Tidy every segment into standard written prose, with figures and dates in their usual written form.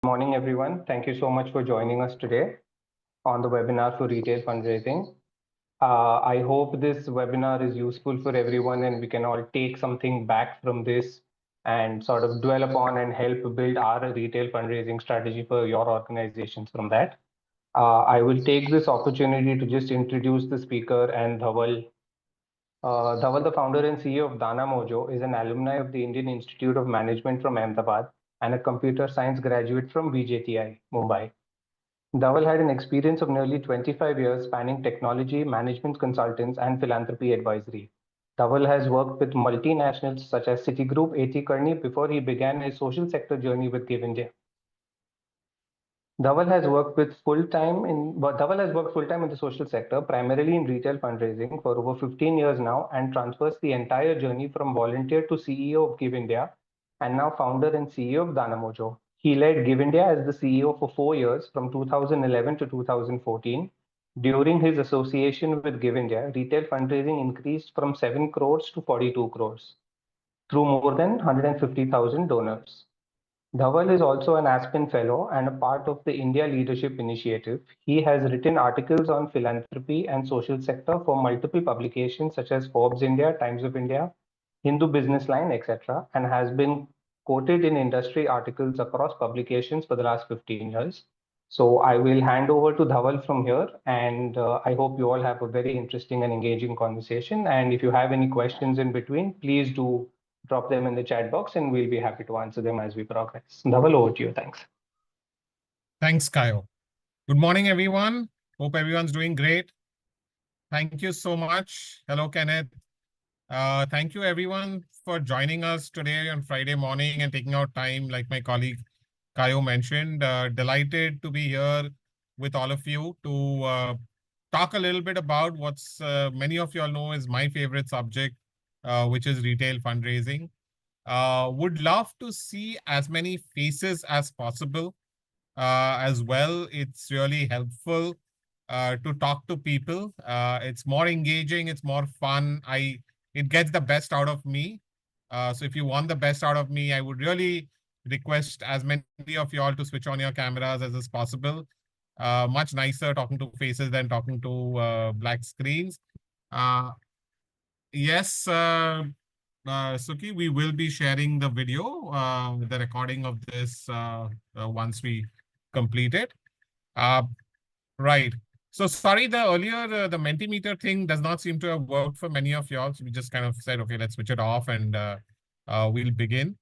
Morning, everyone. Thank you so much for joining us today on the webinar for retail fundraising. I hope this webinar is useful for everyone and we can all take something back from this and sort of dwell upon and help build our retail fundraising strategy for your organizations from that. I will take this opportunity to just introduce the speaker and Dhaval. Dhaval, the founder and CEO of DanaMojo, is an alumni of the Indian Institute of Management from Ahmedabad and a computer science graduate from BJTI, Mumbai. Dhaval had an experience of nearly 25 years spanning technology, management consultants, and philanthropy advisory. Dhaval has worked with multinationals such as Citigroup, A.T. Kearney before he began his social sector journey with Give India. Dhaval has worked full-time in the social sector, primarily in retail fundraising for over 15 years now, and transfers the entire journey from volunteer to CEO of Give India and now founder and CEO of DanaMojo. He led Give India as the CEO for 4 years from 2011 to 2014. During his association with Give India, retail fundraising increased from 7 crores to 42 crores through more than 150,000 donors. Dhaval is also an Aspen Fellow and a part of the India Leadership Initiative. He has written articles on philanthropy and social sector for multiple publications such as Forbes India, Times of India, Hindu Business Line, etc., and has been quoted in industry articles across publications for the last 15 years. So I will hand over to Dhaval from here, and I hope you all have a very interesting and engaging conversation. And if you have any questions in between, please do drop them in the chat box and we'll be happy to answer them as we progress. Dhaval, over to you. Thanks. Thanks, Kayo. Good morning, everyone. Hope everyone's doing great. Thank you so much. Hello, Kenneth. Thank you, everyone, for joining us today on Friday morning and taking out time, like my colleague Kayo mentioned. Delighted to be here with all of you to talk a little bit about what's many of you all know is my favorite subject, which is retail fundraising. Would love to see as many faces as possible as well. It's really helpful to talk to people. It's more engaging, it's more fun. It gets the best out of me. So if you want the best out of me, I would really request as many of you all to switch on your cameras as is possible. Much nicer talking to faces than talking to black screens. Yes, Suki, we will be sharing the video, the recording of this once we complete it. Right. So sorry, the earlier, the Mentimeter thing does not seem to have worked for many of y'all. So we just kind of said, okay, let's switch it off and we'll begin.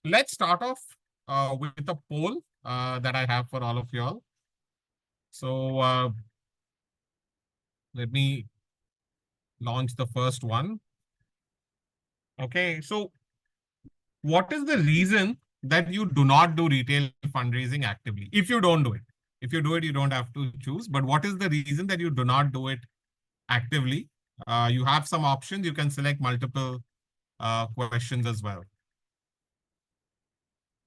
Let's start off with a poll that I have for all of y'all. So let me launch the first one. Okay, so what is the reason that you do not do retail fundraising actively? If you don't do it. If you do it, you don't have to choose. But what is the reason that you do not do it actively? You have some options. You can select multiple questions as well.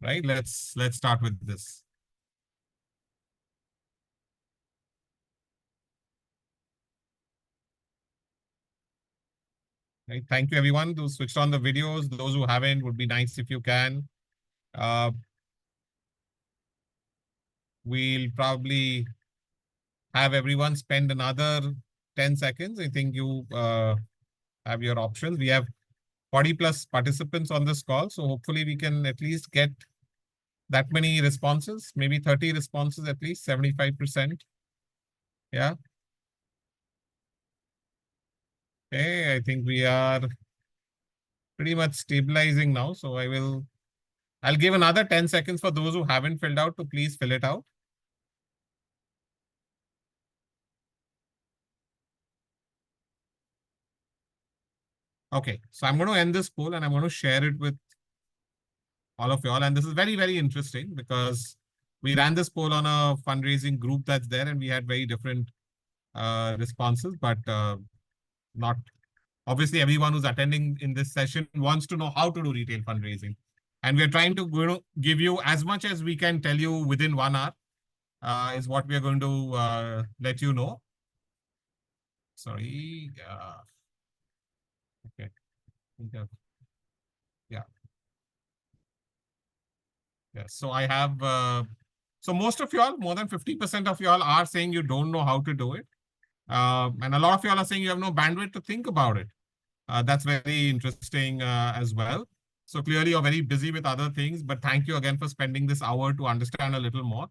Right? Let's start with this. Right. Thank you, everyone who switched on the videos. Those who haven't, would be nice if you can. We'll probably have everyone spend another 10 seconds. I think you have your options. We have 40 plus participants on this call. So hopefully we can at least get that many responses, maybe 30 responses, at least 75%. Yeah. Okay, I think we are pretty much stabilizing now. So I'll give another 10 seconds for those who haven't filled out to please fill it out. Okay, so I'm going to end this poll and I'm going to share it with all of y'all. And this is very, very interesting because we ran this poll on a fundraising group that's there and we had very different responses, but not obviously everyone who's attending in this session wants to know how to do retail fundraising. And we're trying to give you as much as we can tell you within 1 hour is what we're going to let you know. Sorry. Okay. Yeah. Yes. So I have, so most of y'all, more than 50% of y'all are saying you don't know how to do it. And a lot of y'all are saying you have no bandwidth to think about it. That's very interesting as well. So clearly you're very busy with other things, but thank you again for spending this hour to understand a little more.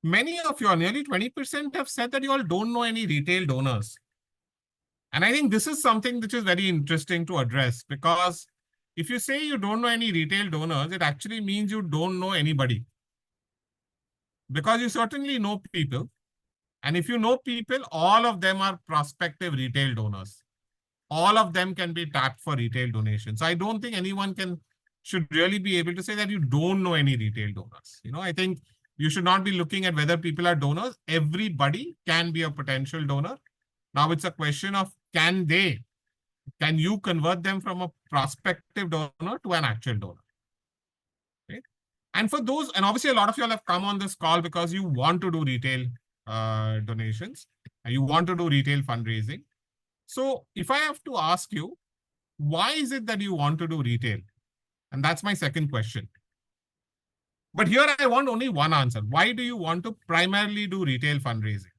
Many of you, nearly 20%, have said that you all don't know any retail donors. And I think this is something which is very interesting to address, because if you say you don't know any retail donors, it actually means you don't know anybody. Because you certainly know people. And if you know people, all of them are prospective retail donors. All of them can be tapped for retail donations. I don't think anyone should really be able to say that you don't know any retail donors. I think you should not be looking at whether people are donors. Everybody can be a potential donor. Now it's a question of can you convert them from a prospective donor to an actual donor? Right? And for those, and obviously a lot of y'all have come on this call because you want to do retail donations and you want to do retail fundraising. So if I have to ask you, why is it that you want to do retail? And that's my second question. But here I want only one answer. Why do you want to primarily do retail fundraising?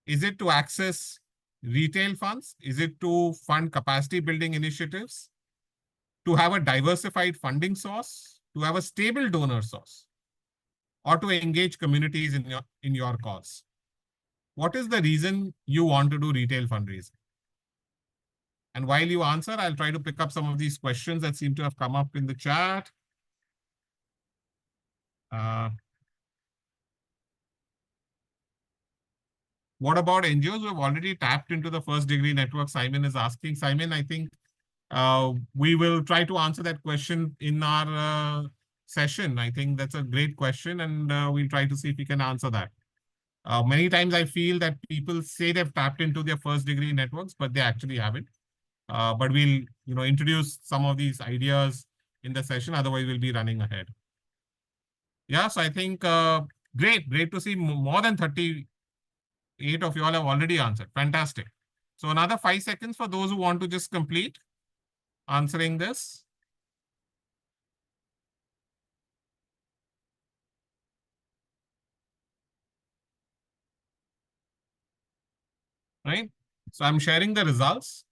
Is it to access retail funds? Is it to fund capacity building initiatives? To have a diversified funding source? To have a stable donor source? Or to engage communities in your cause? What is the reason you want to do retail fundraising? And while you answer, I'll try to pick up some of these questions that seem to have come up in the chat. What about NGOs who have already tapped into the first degree network? Simon is asking. Simon, I think we will try to answer that question in our session. I think that's a great question, and we'll try to see if we can answer that. Many times I feel that people say they've tapped into their first degree networks, but they actually haven't. But we'll introduce some of these ideas in the session. Otherwise, we'll be running ahead. Yeah, so I think great to see more than 38 of you all have already answered. Fantastic. So another 5 seconds for those who want to just complete answering this. Right? So I'm sharing the results.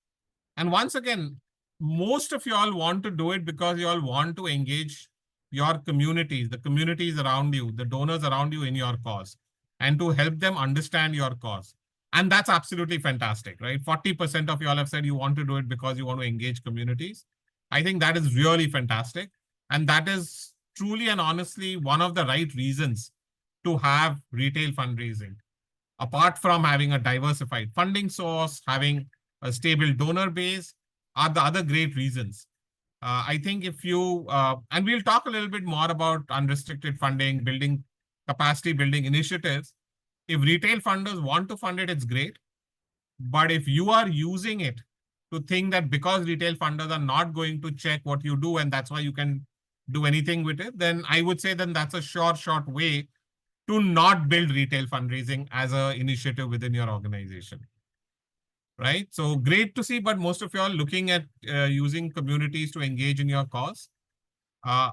And once again, most of you all want to do it because you all want to engage your communities, the communities around you, the donors around you in your cause, and to help them understand your cause. And that's absolutely fantastic, right? 40% of you all have said you want to do it because you want to engage communities. I think that is really fantastic. And that is truly and honestly one of the right reasons to have retail fundraising. Apart from having a diversified funding source, having a stable donor base, are the other great reasons. I think if you, and we'll talk a little bit more about unrestricted funding, building capacity building initiatives. If retail funders want to fund it, it's great. But if you are using it to think that because retail funders are not going to check what you do and that's why you can do anything with it, then I would say then that's a short way to not build retail fundraising as an initiative within your organization. Right? So great to see, but most of you are looking at using communities to engage in your cause. I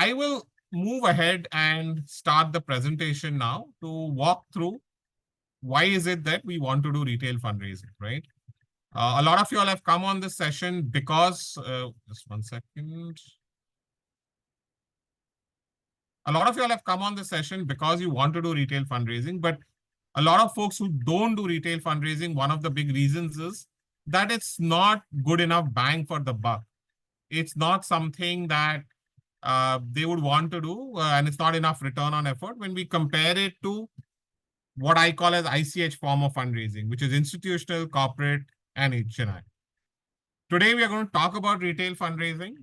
will move ahead and start the presentation now to walk through why is it that we want to do retail fundraising, right? A lot of you all have come on this session because, just 1 second. A lot of you all have come on this session because you want to do retail fundraising, but a lot of folks who don't do retail fundraising, one of the big reasons is that it's not good enough bang for the buck. It's not something that they would want to do, and it's not enough return on effort when we compare it to what I call as ICH form of fundraising, which is institutional, corporate, and HNI. Today, we are going to talk about retail fundraising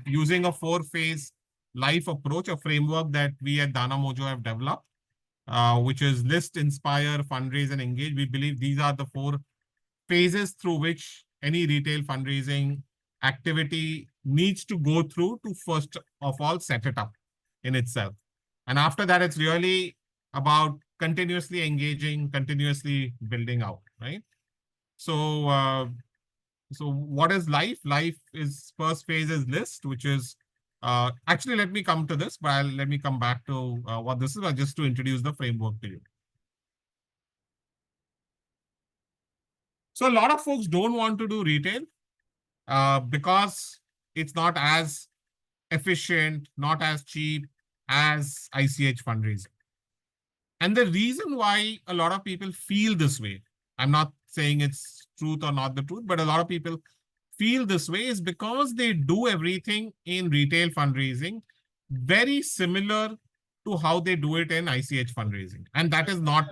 using a 4-phase life approach, a framework that we at DanaMojo have developed. Which is list, inspire, fundraise, and engage. We believe these are the 4 phases through which any retail fundraising activity needs to go through to first of all set it up in itself. And after that, it's really about continuously engaging, continuously building out, right? So what is life? Life is first phase is list, which is Actually, let me come to this, but let me come back to what this is, just to introduce the framework to you. So a lot of folks don't want to do retail because it's not as efficient, not as cheap as ICH fundraising. And the reason why a lot of people feel this way, I'm not saying it's truth or not the truth, but a lot of people feel this way is because they do everything in retail fundraising very similar to how they do it in ICH fundraising. And that is not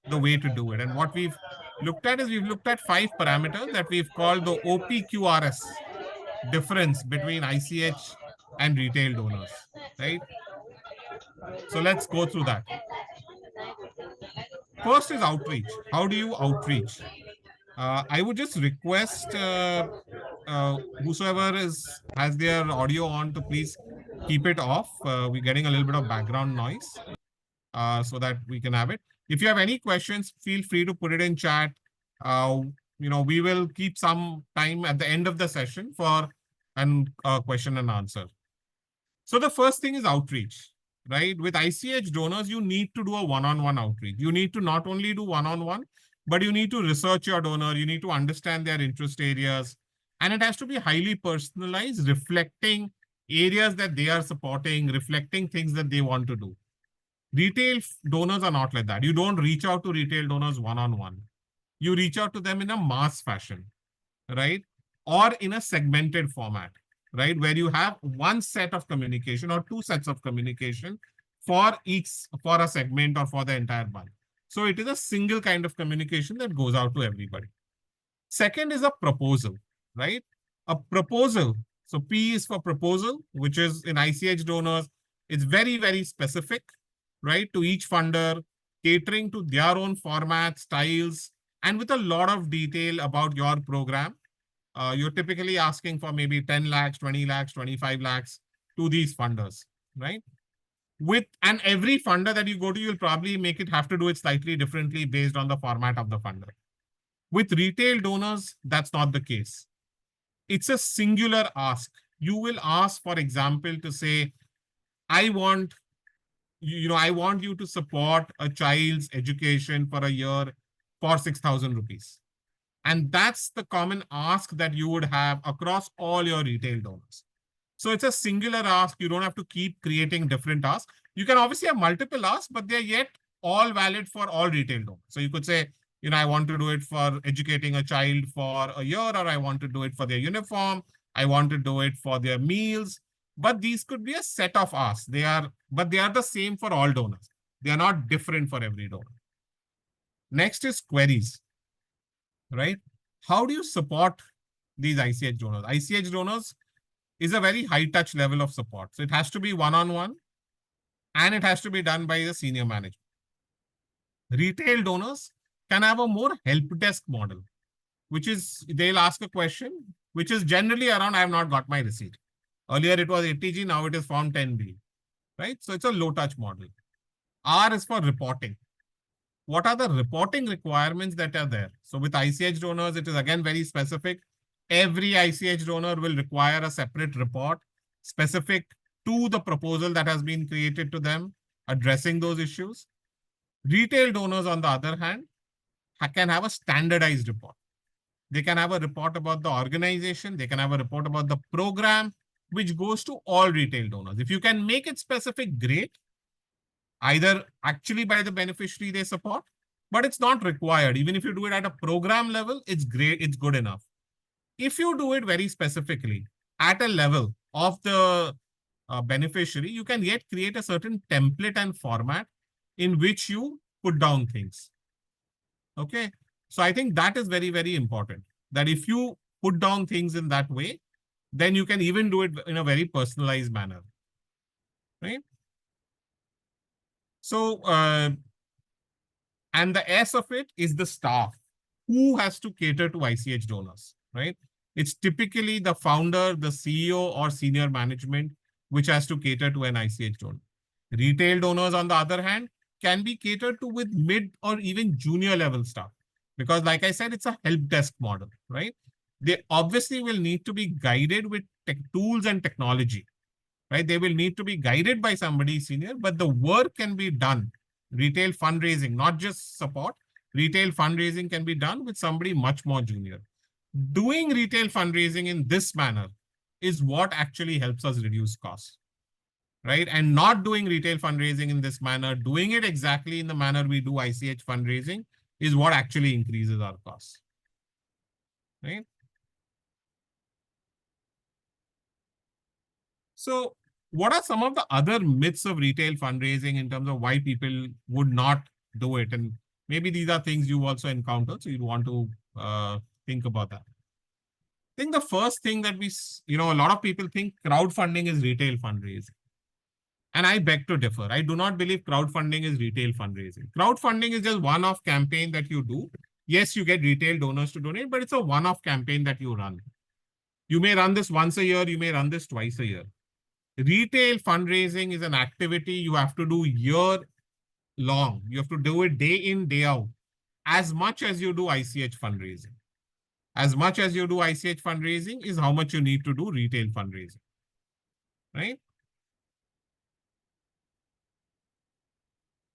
the way to do it. And what we've looked at is we've looked at 5 parameters that we've called the OPQRS difference between ICH and retail donors, right? So let's go through that. First is outreach. How do you outreach? I would just request whosoever has their audio on to please keep it off. We're getting a little bit of background noise so that we can have it. If you have any questions, feel free to put it in chat. We will keep some time at the end of the session for a question and answer. So the first thing is outreach, right? With ICH donors, you need to do a one-on-one outreach. You need to not only do one-on-one, but you need to research your donor. You need to understand their interest areas. And it has to be highly personalized, reflecting areas that they are supporting, reflecting things that they want to do. Retail donors are not like that. You don't reach out to retail donors one-on-one. You reach out to them in a mass fashion, right? Or in a segmented format, right? Where you have one set of communication or 2 sets of communication for a segment or for the entire month. So it is a single kind of communication that goes out to everybody. Second is a proposal, right? A proposal. So P is for proposal, which is in ICH donors. It's very, very specific, right? To each funder, catering to their own format, styles, and with a lot of detail about your program. You're typically asking for maybe 10 lakhs, 20 lakhs, 25 lakhs to these funders, right? And every funder that you go to, you'll probably have to do it slightly differently based on the format of the funder. With retail donors, that's not the case. It's a singular ask. You will ask, for example, to say, I want you to support a child's education for a year for 6,000 rupees. And that's the common ask that you would have across all your retail donors. So it's a singular ask. You don't have to keep creating different asks. You can obviously have multiple asks, but they're yet all valid for all retail donors. So you could say, I want to do it for educating a child for a year, or I want to do it for their uniform. I want to do it for their meals. But these could be a set of asks. But they are the same for all donors. They are not different for every donor. Next is queries, right? How do you support these ICH donors? ICH donors is a very high touch level of support. So it has to be one-on-one and it has to be done by the senior management. Retail donors can have a more help desk model, which is they'll ask a question, which is generally around, I have not got my receipt. Earlier it was ATG, now it is Form 10B, right? So it's a low touch model. R is for reporting. What are the reporting requirements that are there? So with ICH donors, it is again very specific. Every ICH donor will require a separate report specific to the proposal that has been created to them, addressing those issues. Retail donors, on the other hand, can have a standardized report. They can have a report about the organization. They can have a report about the program, which goes to all retail donors. If you can make it specific, great. Either actually by the beneficiary they support, but it's not required. Even if you do it at a program level, it's great, it's good enough. If you do it very specifically at a level of the beneficiary, you can yet create a certain template and format in which you put down things. Okay. So I think that is very, very important, that if you put down things in that way, then you can even do it in a very personalized manner, right? So, and the S of it is the staff who has to cater to ICH donors, right? It's typically the founder, the CEO or senior management, which has to cater to an ICH donor. Retail donors, on the other hand, can be catered to with mid or even junior level staff. Because like I said, it's a help desk model, right? They obviously will need to be guided with tools and technology, right? They will need to be guided by somebody senior, but the work can be done. Retail fundraising, not just support, retail fundraising can be done with somebody much more junior. Doing retail fundraising in this manner is what actually helps us reduce costs, right? And not doing retail fundraising in this manner, doing it exactly in the manner we do ICH fundraising is what actually increases our costs, right? So what are some of the other myths of retail fundraising in terms of why people would not do it? And maybe these are things you also encountered, so you'd want to think about that. I think the first thing that a lot of people think crowdfunding is retail fundraising. And I beg to differ. I do not believe crowdfunding is retail fundraising. Crowdfunding is just one-off campaign that you do. Yes, you get retail donors to donate, but it's a one-off campaign that you run. You may run this once a year, you may run this twice a year. Retail fundraising is an activity you have to do year long. You have to do it day in, day out, as much as you do ICH fundraising. As much as you do ICH fundraising is how much you need to do retail fundraising, right?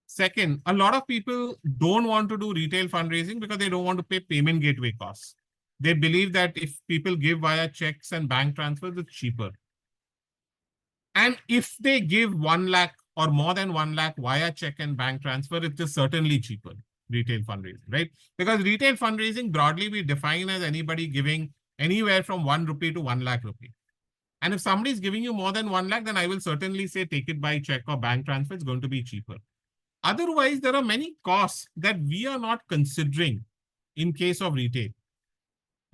Second, a lot of people don't want to do retail fundraising because they don't want to pay payment gateway costs. They believe that if people give via checks and bank transfers, it's cheaper. And if they give 1 lakh or more than 1 lakh via check and bank transfer, it is certainly cheaper, retail fundraising, right? Because retail fundraising broadly we define as anybody giving anywhere from 1 rupee to 1 lakh rupee. And if somebody is giving you more than 1 lakh, then I will certainly say take it by check or bank transfer. It's going to be cheaper. Otherwise, there are many costs that we are not considering in case of retail,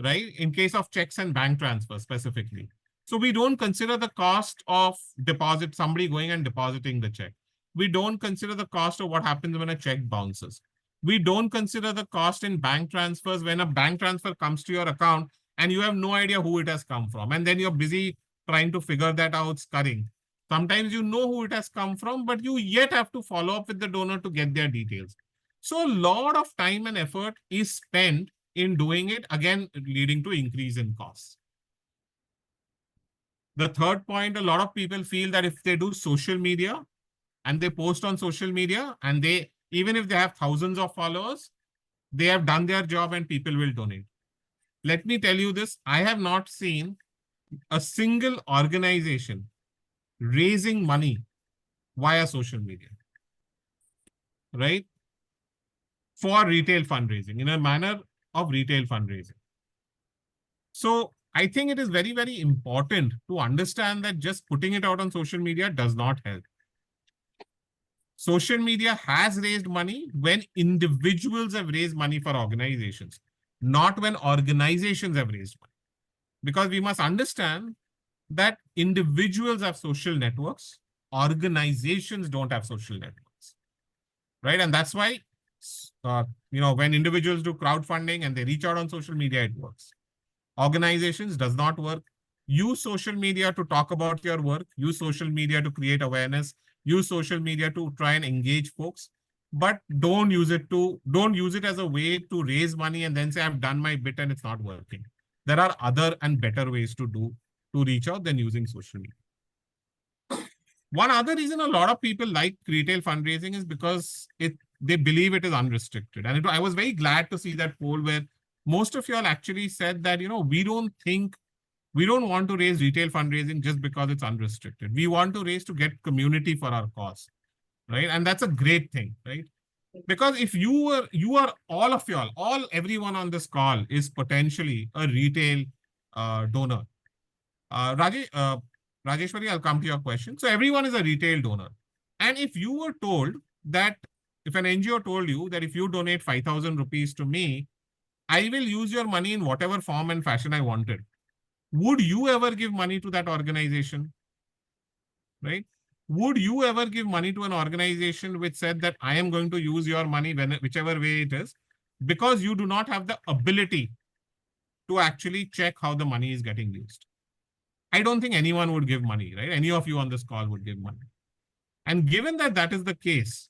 right? In case of checks and bank transfer specifically. So we don't consider the cost of deposit, somebody going and depositing the check. We don't consider the cost of what happens when a check bounces. We don't consider the cost in bank transfers when a bank transfer comes to your account and you have no idea who it has come from. And then you're busy trying to figure that out, scurrying. Sometimes you know who it has come from, but you yet have to follow up with the donor to get their details. So a lot of time and effort is spent in doing it, again, leading to increase in costs. The third point, a lot of people feel that if they do social media and they post on social media and they, even if they have thousands of followers, they have done their job and people will donate. Let me tell you this, I have not seen a single organization raising money via social media, right? For retail fundraising, in a manner of retail fundraising. So I think it is very, very important to understand that just putting it out on social media does not help. Social media has raised money when individuals have raised money for organizations, not when organizations have raised money. Because we must understand that individuals have social networks, organizations don't have social networks, right? And that's why, when individuals do crowdfunding and they reach out on social media, it works. Organizations does not work. Use social media to talk about your work. Use social media to create awareness. Use social media to try and engage folks. But don't use it as a way to raise money and then say, I've done my bit and it's not working. There are other and better ways to reach out than using social media. One other reason a lot of people like retail fundraising is because they believe it is unrestricted. And I was very glad to see that poll where most of you all actually said that, we don't want to raise retail fundraising just because it's unrestricted. We want to raise to get community for our cause, right? And that's a great thing, right? Because if everyone on this call is potentially a retail donor. Rajeshwari, I'll come to your question. So everyone is a retail donor. And if you were told that, if an NGO told you that if you donate 5,000 rupees to me, I will use your money in whatever form and fashion I wanted. Would you ever give money to that organization? Right? Would you ever give money to an organization which said that I am going to use your money whichever way it is, because you do not have the ability to actually check how the money is getting used? I don't think anyone would give money, right? Any of you on this call would give money. And given that that is the case,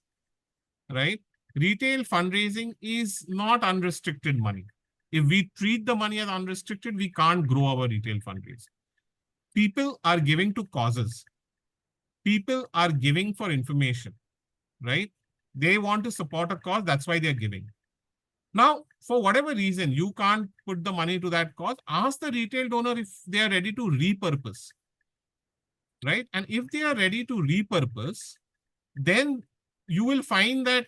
right? Retail fundraising is not unrestricted money. If we treat the money as unrestricted, we can't grow our retail fundraising. People are giving to causes. people are giving for information, right? They want to support a cause, that's why they're giving. Now, for whatever reason, you can't put the money to that cause, ask the retail donor if they are ready to repurpose, right? And if they are ready to repurpose, then you will find that,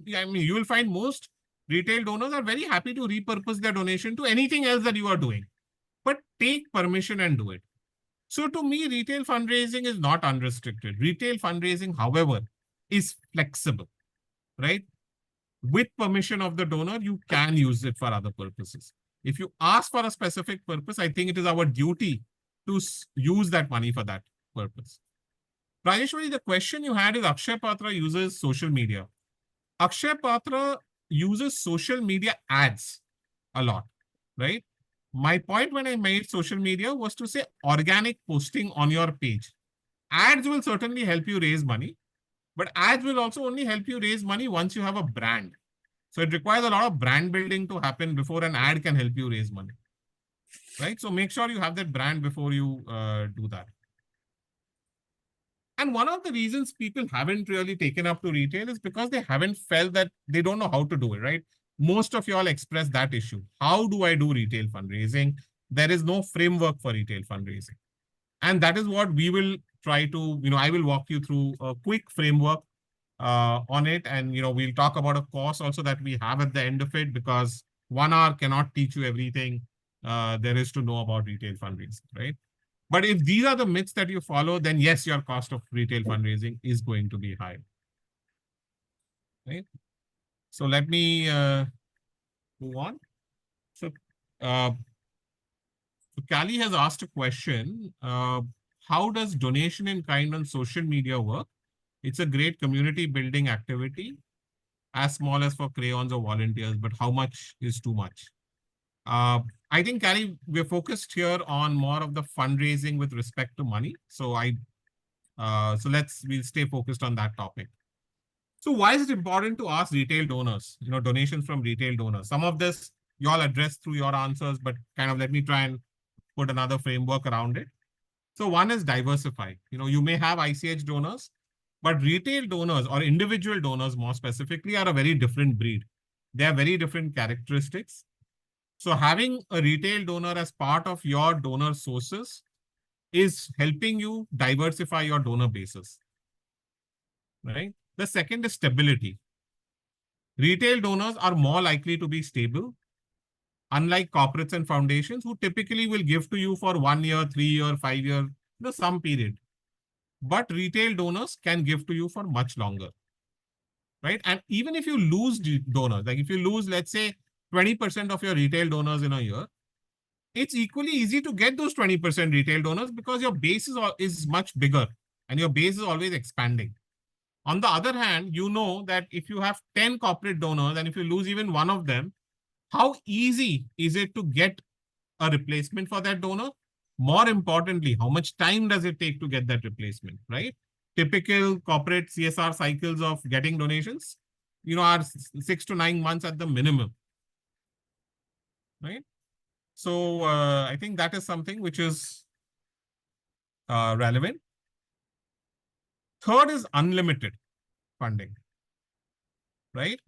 you will find most retail donors are very happy to repurpose their donation to anything else that you are doing. But take permission and do it. So to me, retail fundraising is not unrestricted. Retail fundraising, however, is flexible, right? With permission of the donor, you can use it for other purposes. If you ask for a specific purpose, I think it is our duty to use that money for that purpose. Rajeshwari, the question you had is Akshay Patra uses social media. Akshay Patra uses social media ads a lot, right? My point when I made social media was to say organic posting on your page. Ads will certainly help you raise money, but ads will also only help you raise money once you have a brand. So it requires a lot of brand building to happen before an ad can help you raise money, right? So make sure you have that brand before you do that. And one of the reasons people haven't really taken up to retail is because they haven't felt that they don't know how to do it, right? Most of y'all express that issue. How do I do retail fundraising? There is no framework for retail fundraising. And that is what we will try to, I will walk you through a quick framework on it. And, we'll talk about a course also that we have at the end of it, because 1 hour cannot teach you everything there is to know about retail fundraising, right? But if these are the myths that you follow, then yes, your cost of retail fundraising is going to be high, right? So let me move on. So, Callie has asked a question. How does donation in kind on social media work? It's a great community building activity, as small as for crayons or volunteers, but how much is too much? I think, Callie, we're focused here on more of the fundraising with respect to money. So we'll stay focused on that topic. So why is it important to ask retail donors, donations from retail donors? Some of this you all addressed through your answers, but kind of let me try and put another framework around it. So one is diversify. You may have ICH donors, but retail donors or individual donors more specifically are a very different breed. They have very different characteristics. So having a retail donor as part of your donor sources is helping you diversify your donor bases, right? The second is stability. Retail donors are more likely to be stable, unlike corporates and foundations who typically will give to you for 1 year, 3 year, 5 year, some period. But retail donors can give to you for much longer, right? And even if you lose donors, like if you lose, let's say 20% of your retail donors in a year, it's equally easy to get those 20% retail donors because your base is much bigger and your base is always expanding. On the other hand, you know that if you have 10 corporate donors and if you lose even one of them, how easy is it to get a replacement for that donor? More importantly, how much time does it take to get that replacement, right? Typical corporate CSR cycles of getting donations, are 6 to 9 months at the minimum, right? So I think that is something which is relevant. Third is unlimited funding, right?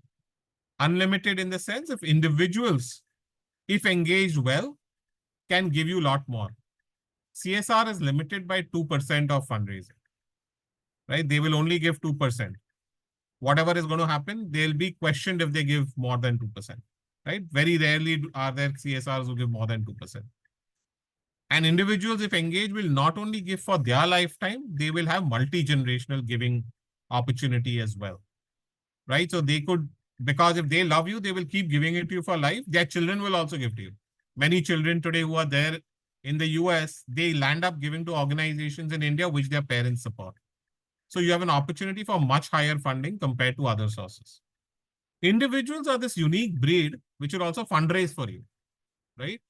Unlimited in the sense if individuals, if engaged well, can give you a lot more. CSR is limited by 2% of fundraising, right? They will only give 2%. Whatever is going to happen, they'll be questioned if they give more than 2%, right? Very rarely are there CSRs who give more than 2%. And individuals, if engaged, will not only give for their lifetime, they will have multi-generational giving opportunity as well, right? So they could, because if they love you, they will keep giving it to you for life. Their children will also give to you. Many children today who are there in the US, they land up giving to organizations in India, which their parents support. So you have an opportunity for much higher funding compared to other sources. Individuals are this unique breed, which will also fundraise for you, right?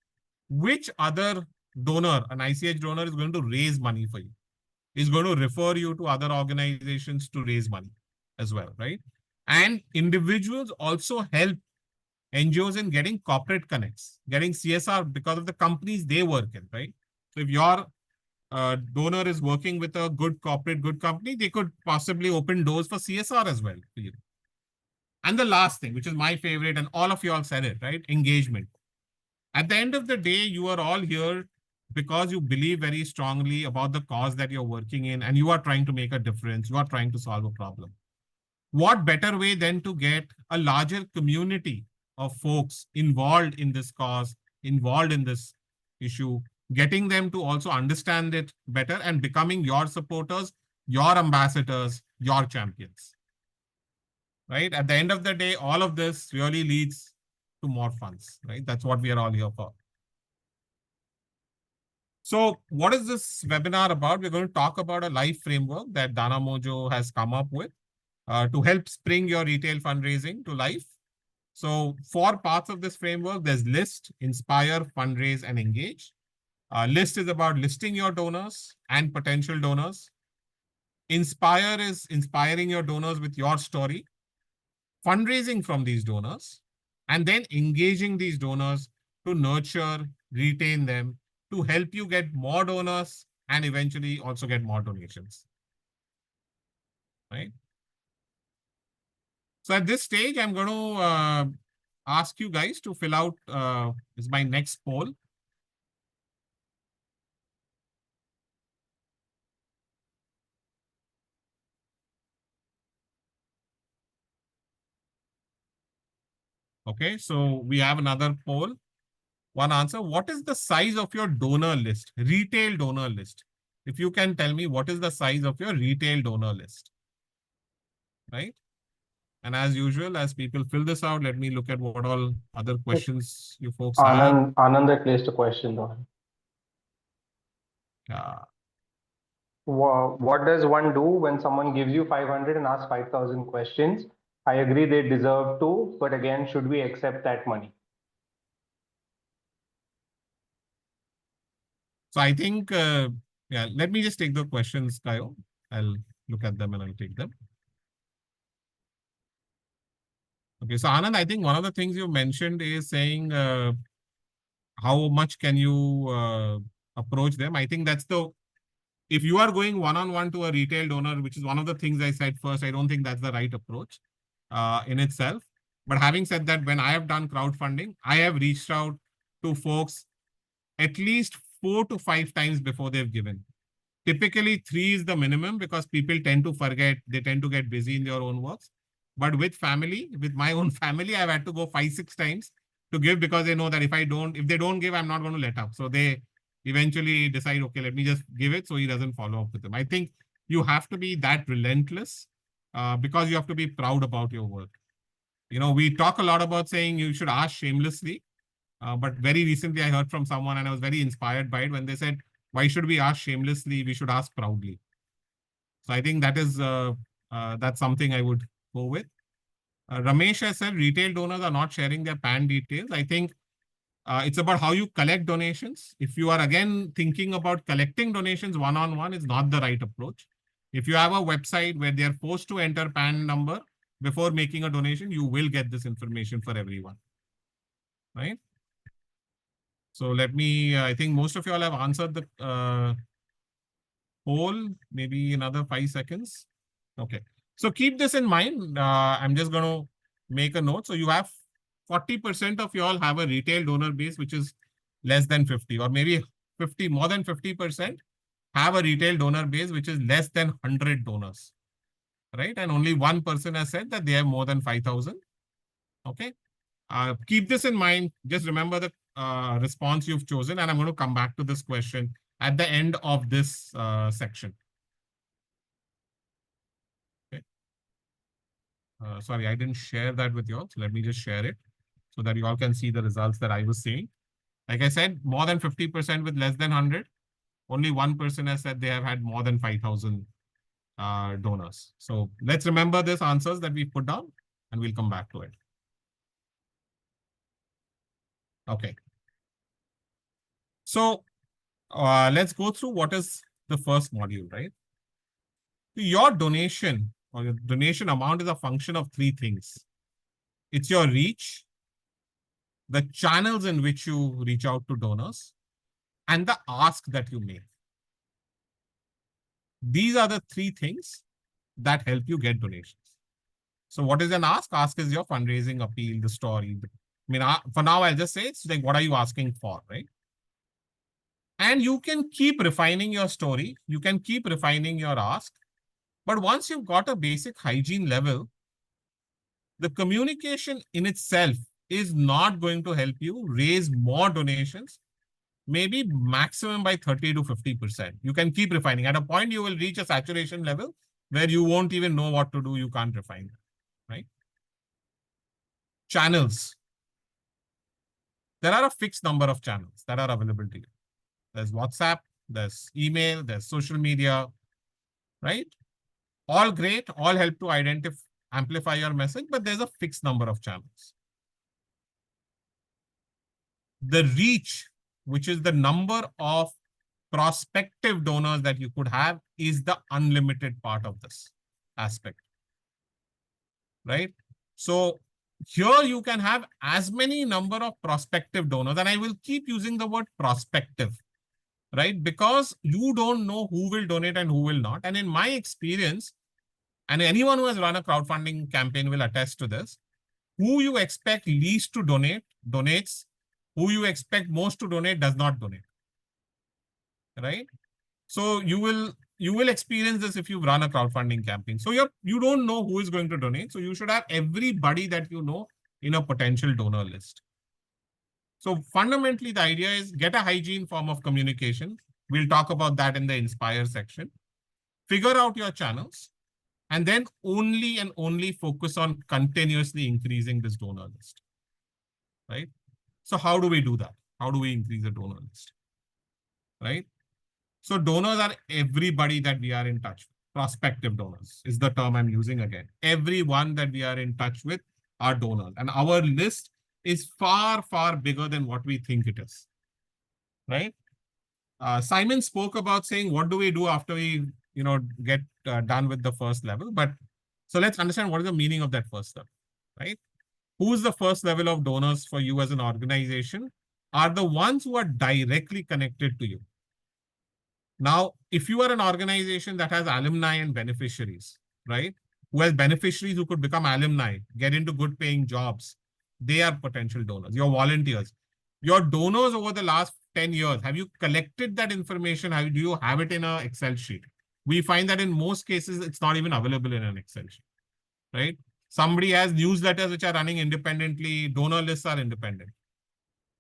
Which other donor, an ICH donor, is going to raise money for you? Is going to refer you to other organizations to raise money as well, right? And individuals also help NGOs in getting corporate connects, getting CSR because of the companies they work in, right? So if your donor is working with a good corporate, good company, they could possibly open doors for CSR as well for you. And the last thing, which is my favorite, and all of you all said it, right? Engagement. At the end of the day, you are all here because you believe very strongly about the cause that you're working in, and you are trying to make a difference. You are trying to solve a problem. What better way than to get a larger community of folks involved in this cause, involved in this issue, getting them to also understand it better and becoming your supporters, your ambassadors, your champions, right? At the end of the day, all of this really leads to more funds, right? That's what we are all here for. So what is this webinar about? We're going to talk about a life framework that DanaMojo has come up with to help spring your retail fundraising to life. So 4 parts of this framework, there's list, inspire, fundraise, and engage. List is about listing your donors and potential donors. Inspire is inspiring your donors with your story, fundraising from these donors, and then engaging these donors to nurture, retain them, to help you get more donors and eventually also get more donations, right? So at this stage, I'm going to ask you guys to fill out is my next poll. Okay, so we have another poll. One answer, what is the size of your donor list, retail donor list? If you can tell me what is the size of your retail donor list, right? And as usual, as people fill this out, let me look at what all other questions you folks have. Anand had placed a question though. What does one do when someone gives you 500 and asks 5,000 questions? I agree they deserve to, but again, should we accept that money? So I think, yeah, let me just take the questions, Kayo. I'll look at them and I'll take them. Okay, so Anand, I think one of the things you mentioned is saying how much can you approach them? I think that's the, if you are going one-on-one to a retail donor, which is one of the things I said first, I don't think that's the right approach in itself. But having said that, when I have done crowdfunding, I have reached out to folks at least 4 to 5 times before they've given. Typically 3 is the minimum because people tend to forget, they tend to get busy in their own works. But with family, with my own family, I've had to go 5, 6 times to give because they know that if they don't give, I'm not going to let up. So they eventually decide, okay, let me just give it so he doesn't follow up with them. I think you have to be that relentless because you have to be proud about your work. You know, we talk a lot about saying you should ask shamelessly. But very recently I heard from someone and I was very inspired by it when they said, why should we ask shamelessly? We should ask proudly. So I think that is that's something I would go with. Ramesh has said retail donors are not sharing their PAN details. I think it's about how you collect donations. If you are again thinking about collecting donations one-on-one, is not the right approach. If you have a website where they are forced to enter PAN number before making a donation, you will get this information for everyone, right? So let me, I think most of you all have answered the poll, maybe another 5 seconds. Okay. So keep this in mind. I'm just going to make a note. So you have 40% of you all have a retail donor base, which is less than 50, or maybe 50, more than 50% have a retail donor base, which is less than 100 donors, right? And only one person has said that they have more than 5,000. Okay. Keep this in mind. Just remember the response you've chosen, and I'm going to come back to this question at the end of this section. Okay. Sorry, I didn't share that with you all. So let me just share it so that you all can see the results that I was seeing. Like I said, more than 50% with less than 100. Only one person has said they have had more than 5,000 donors. So let's remember these answers that we put down, and we'll come back to it. Okay. So let's go through what is the first module, right? Your donation or your donation amount is a function of 3 things. It's your reach, the channels in which you reach out to donors, and the ask that you make. These are the three things that help you get donations. So what is an ask? Ask is your fundraising appeal, the story. I mean, for now, I'll just say it's like, what are you asking for, right? And you can keep refining your story. You can keep refining your ask. But once you've got a basic hygiene level, the communication in itself is not going to help you raise more donations, maybe maximum by 30 to 50%. You can keep refining. At a point, you will reach a saturation level where you won't even know what to do. You can't refine, right? Channels. There are a fixed number of channels that are available to you. There's WhatsApp, there's email, there's social media, right? All great, all help to identify, amplify your message, but there's a fixed number of channels. The reach, which is the number of prospective donors that you could have, is the unlimited part of this aspect, right? So here you can have as many number of prospective donors, and I will keep using the word prospective, right? Because you don't know who will donate and who will not. And in my experience, and anyone who has run a crowdfunding campaign will attest to this, who you expect least to donate, donates. Who you expect most to donate does not donate, right? So you will experience this if you run a crowdfunding campaign. So you don't know who is going to donate. So you should have everybody that you know in a potential donor list. So fundamentally, the idea is get a hygiene form of communication. We'll talk about that in the Inspire section. Figure out your channels, and then only and only focus on continuously increasing this donor list, right? So how do we do that? How do we increase the donor list, right? So donors are everybody that we are in touch with. Prospective donors is the term I'm using again. Everyone that we are in touch with are donors. And our list is far, far bigger than what we think it is, right? Simon spoke about saying, what do we do after we get done with the first level? But so let's understand what is the meaning of that first level, right? Who's the first level of donors for you as an organization? Are the ones who are directly connected to you. Now, if you are an organization that has alumni and beneficiaries, right? Who has beneficiaries who could become alumni, get into good paying jobs, they are potential donors. Your volunteers, your donors over the last 10 years, have you collected that information? Do you have it in an Excel sheet? We find that in most cases, it's not even available in an Excel sheet, right? Somebody has newsletters which are running independently, donor lists are independent,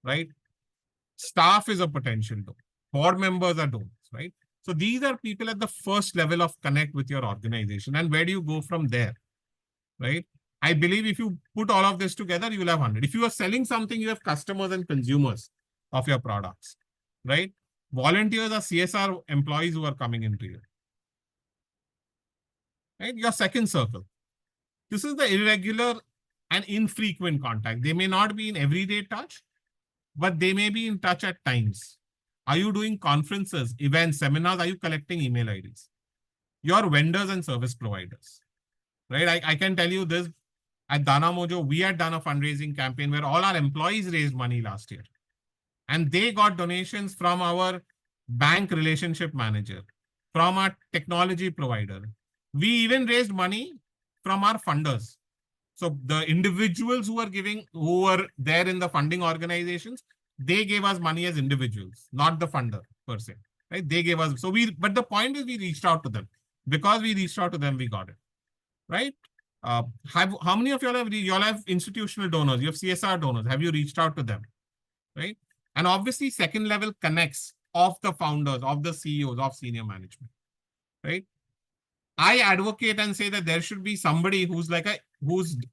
right? Staff is a potential donor. Board members are donors, right? So these are people at the first level of connect with your organization. And where do you go from there, right? I believe if you put all of this together, you will have 100. If you are selling something, you have customers and consumers of your products, right? Volunteers are CSR employees who are coming into you, right? Your second circle. This is the irregular and infrequent contact. They may not be in everyday touch, but they may be in touch at times. Are you doing conferences, events, seminars? Are you collecting email IDs? Your vendors and service providers, right? I can tell you this, at DanaMojo, we had done a fundraising campaign where all our employees raised money last year. And they got donations from our bank relationship manager, from our technology provider. We even raised money from our funders. So the individuals who were there in the funding organizations, they gave us money as individuals, not the funder per se, right? They gave us, but the point is we reached out to them. Because we reached out to them, we got it, right? How many of y'all have institutional donors? You have CSR donors. Have you reached out to them, right? And obviously second level connects of the founders, of the CEOs, of senior management, right? I advocate and say that there should be somebody who's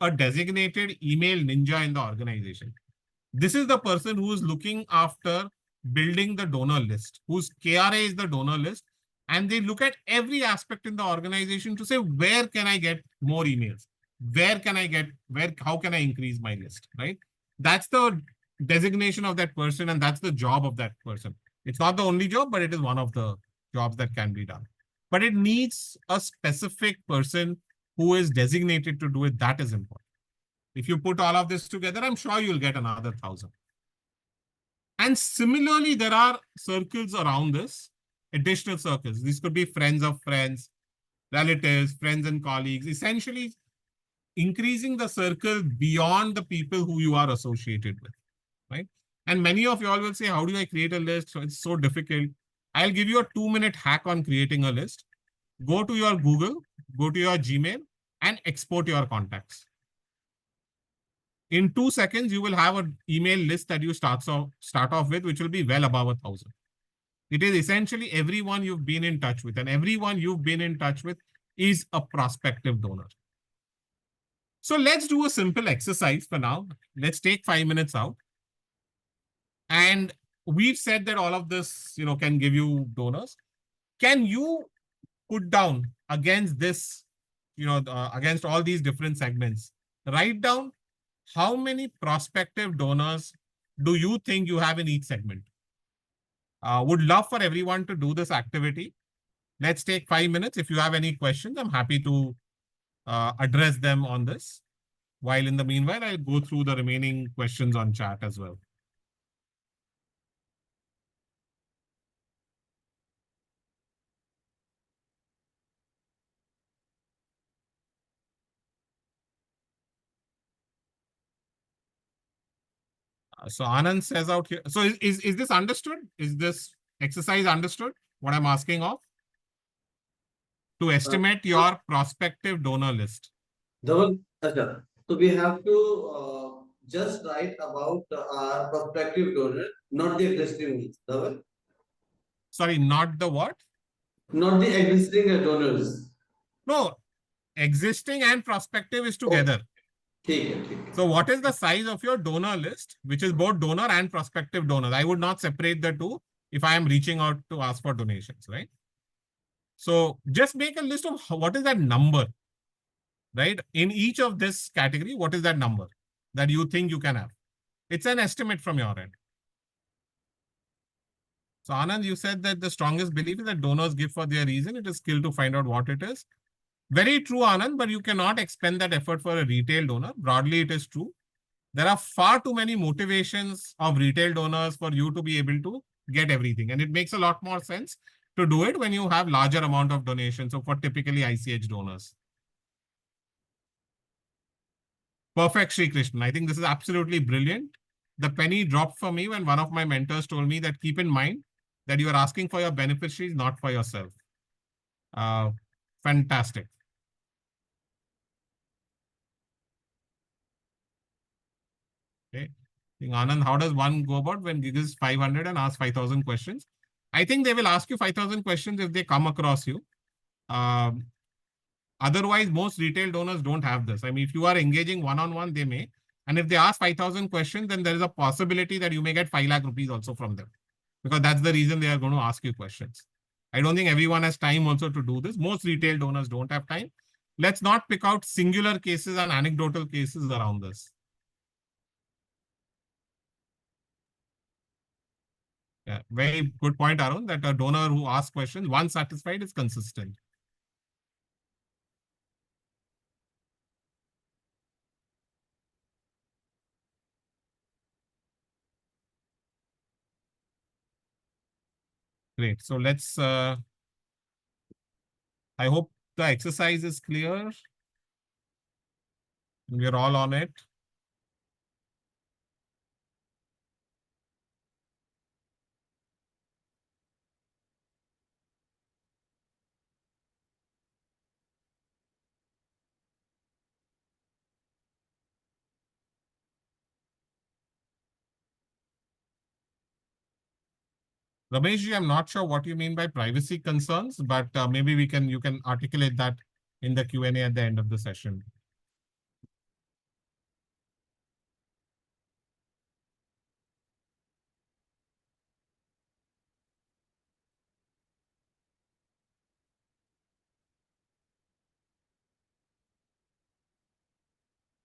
a designated email ninja in the organization. This is the person who's looking after building the donor list, whose KRA is the donor list, and they look at every aspect in the organization to say, where can I get more emails? How can I increase my list, right? That's the designation of that person, and that's the job of that person. It's not the only job, but it is one of the jobs that can be done. But it needs a specific person who is designated to do it. That is important. If you put all of this together, I'm sure you'll get another 1,000. And similarly, there are circles around this. additional circles. These could be friends of friends, relatives, friends and colleagues, essentially increasing the circle beyond the people who you are associated with, right? And many of you all will say, how do I create a list? So it's so difficult. I'll give you a 2-minute hack on creating a list. Go to your Google, go to your Gmail and export your contacts. In 2 seconds, you will have an email list that you start off with, which will be well above 1,000. It is essentially everyone you've been in touch with, and everyone you've been in touch with is a prospective donor. So let's do a simple exercise for now. Let's take 5 minutes out. And we've said that all of this, can give you donors. Can you put down against this, against all these different segments, write down how many prospective donors do you think you have in each segment? Would love for everyone to do this activity. Let's take 5 minutes. If you have any questions, I'm happy to address them on this. While in the meanwhile, I'll go through the remaining questions on chat as well. So Anand says out here. So is this understood? Is this exercise understood? What I'm asking of? To estimate your prospective donor list. Dhaval, acha. So we have to just write about our prospective donor, not the existing ones. Dhaval? Sorry, not the what? Not the existing donors. No, existing and prospective is together. So what is the size of your donor list, which is both donor and prospective donors? I would not separate the two if I am reaching out to ask for donations, right? So just make a list of what is that number, right? In each of this category, what is that number that you think you can have? It's an estimate from your end. So Anand, you said that the strongest belief is that donors give for their reason. It is skill to find out what it is. Very true, Anand, but you cannot expend that effort for a retail donor. Broadly, it is true. There are far too many motivations of retail donors for you to be able to get everything. And it makes a lot more sense to do it when you have larger amount of donations. So for typically ICH donors. Perfect, Sri Krishnan. I think this is absolutely brilliant. The penny dropped for me when one of my mentors told me that keep in mind that you are asking for your beneficiaries, not for yourself. Fantastic. Okay. Anand, how does one go about when gig is 500 and ask 5,000 questions? I think they will ask you 5,000 questions if they come across you. Otherwise, most retail donors don't have this. I mean, if you are engaging one-on-one, they may. And if they ask 5,000 questions, then there is a possibility that you may get 5 lakh rupees also from them. Because that's the reason they are going to ask you questions. I don't think everyone has time also to do this. Most retail donors don't have time. Let's not pick out singular cases and anecdotal cases around this. Yeah, very good point, Arun, that a donor who asks questions, once satisfied, is consistent. Great. So let's, I hope the exercise is clear. We're all on it. Ramesh, I'm not sure what you mean by privacy concerns, but maybe you can articulate that in the Q&A at the end of the session.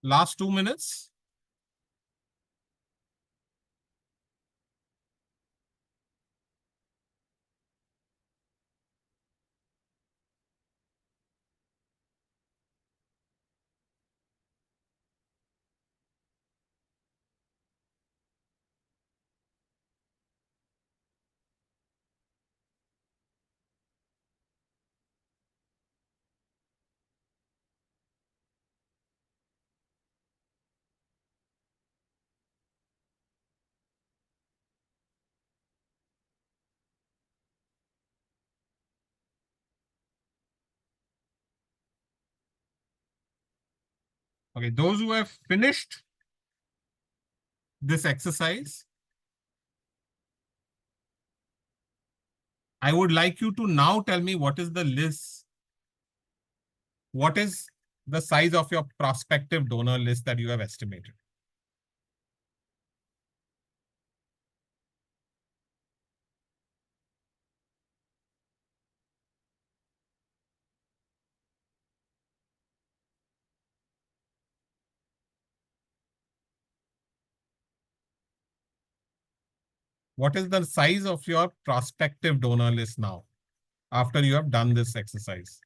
Last 2 minutes. Okay, those who have finished this exercise, I would like you to now tell me what is the list, what is the size of your prospective donor list that you have estimated. What is the size of your prospective donor list now, after you have done this exercise?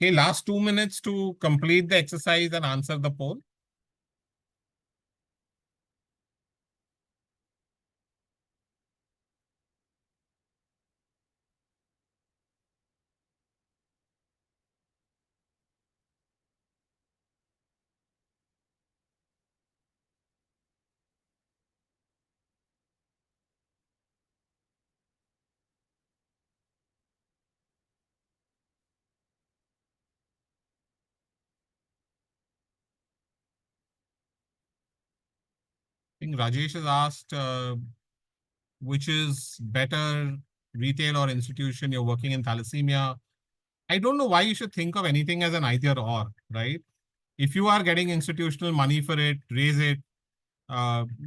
Okay, last 2 minutes to complete the exercise and answer the poll. I think Rajesh has asked, which is better, retail or institution? You're working in thalassemia. I don't know why you should think of anything as an either or, right? If you are getting institutional money for it, raise it.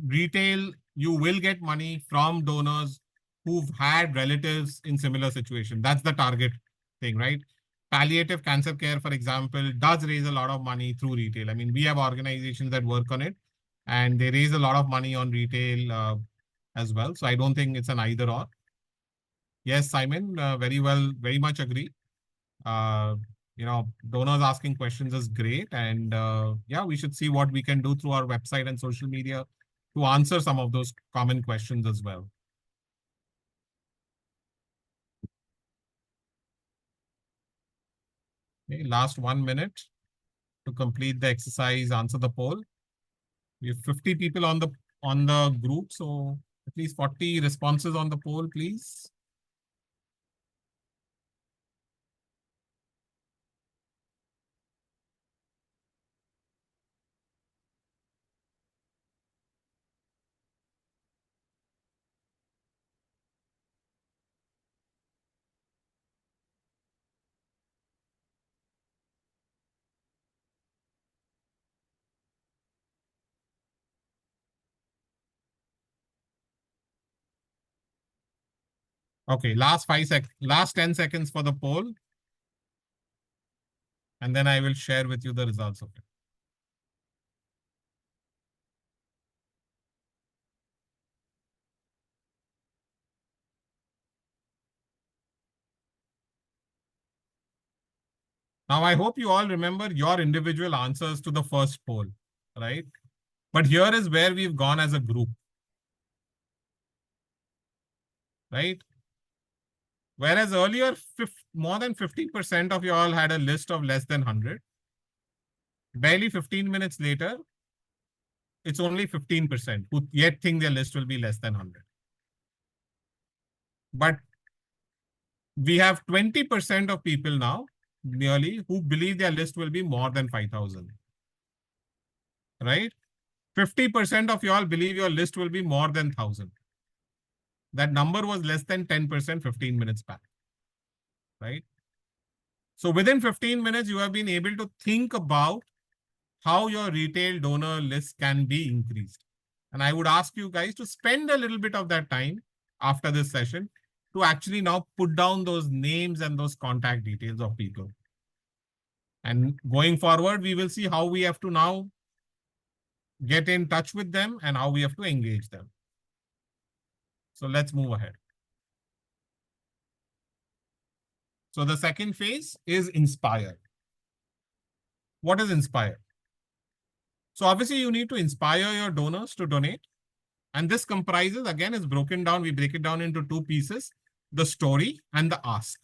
Retail, you will get money from donors who've had relatives in similar situation. That's the target thing, right? Palliative cancer care, for example, does raise a lot of money through retail. I mean, we have organizations that work on it and they raise a lot of money on retail as well. So I don't think it's an either or. Yes, Simon, very well, very much agree. Donors asking questions is great. And yeah, we should see what we can do through our website and social media to answer some of those common questions as well. Okay, last 1 minute to complete the exercise, answer the poll. We have 50 people on the group, so at least 40 responses on the poll, please. Okay, last 10 seconds for the poll. And then I will share with you the results of it. Now, I hope you all remember your individual answers to the first poll, right? But here is where we've gone as a group, right? Whereas earlier, more than 50% of you all had a list of less than 100. Barely 15 minutes later, it's only 15% who yet think their list will be less than 100. But we have 20% of people now, nearly, who believe their list will be more than 5,000. Right? 50% of you all believe your list will be more than 1,000. That number was less than 10% 15 minutes back. Right? So within 15 minutes, you have been able to think about how your retail donor list can be increased. And I would ask you guys to spend a little bit of that time after this session to actually now put down those names and those contact details of people. And going forward, we will see how we have to now get in touch with them and how we have to engage them. So let's move ahead. So the second phase is inspire. What is inspire? So obviously you need to inspire your donors to donate. And this comprises, again, is broken down. We break it down into two pieces, the story and the ask.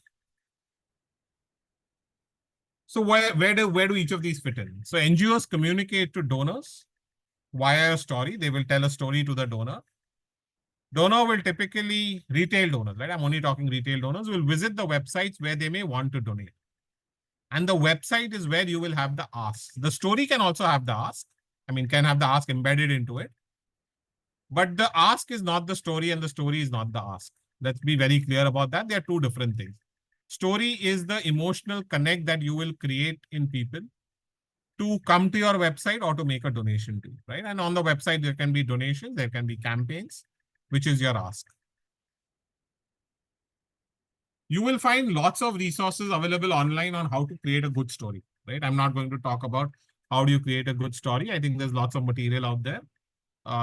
So where do each of these fit in? So NGOs communicate to donors via a story. They will tell a story to the donor. Donor will typically, retail donors, right? I'm only talking retail donors, will visit the websites where they may want to donate. And the website is where you will have the ask. The story can also have the ask. I mean, can have the ask embedded into it. But the ask is not the story and the story is not the ask. Let's be very clear about that. They are two different things. Story is the emotional connect that you will create in people to come to your website or to make a donation to, right? And on the website, there can be donations, there can be campaigns, which is your ask. You will find lots of resources available online on how to create a good story, right? I'm not going to talk about how do you create a good story. I think there's lots of material out there.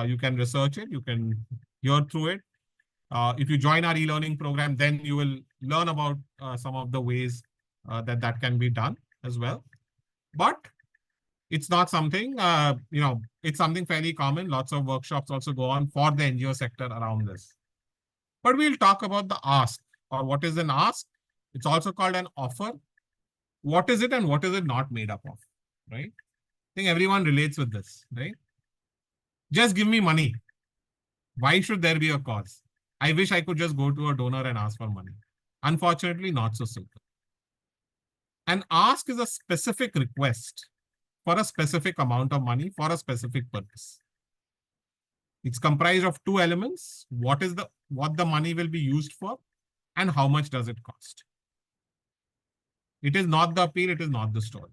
You can research it, you can hear through it. If you join our e-learning program, then you will learn about some of the ways that can be done as well. But it's not something, it's something fairly common. Lots of workshops also go on for the NGO sector around this. But we'll talk about the ask, or what is an ask. It's also called an offer. What is it and what is it not made up of, right? I think everyone relates with this, right? Just give me money. Why should there be a cause? I wish I could just go to a donor and ask for money. Unfortunately, not so simple. An ask is a specific request for a specific amount of money for a specific purpose. It's comprised of two elements. What the money will be used for and how much does it cost. It is not the appeal, it is not the story.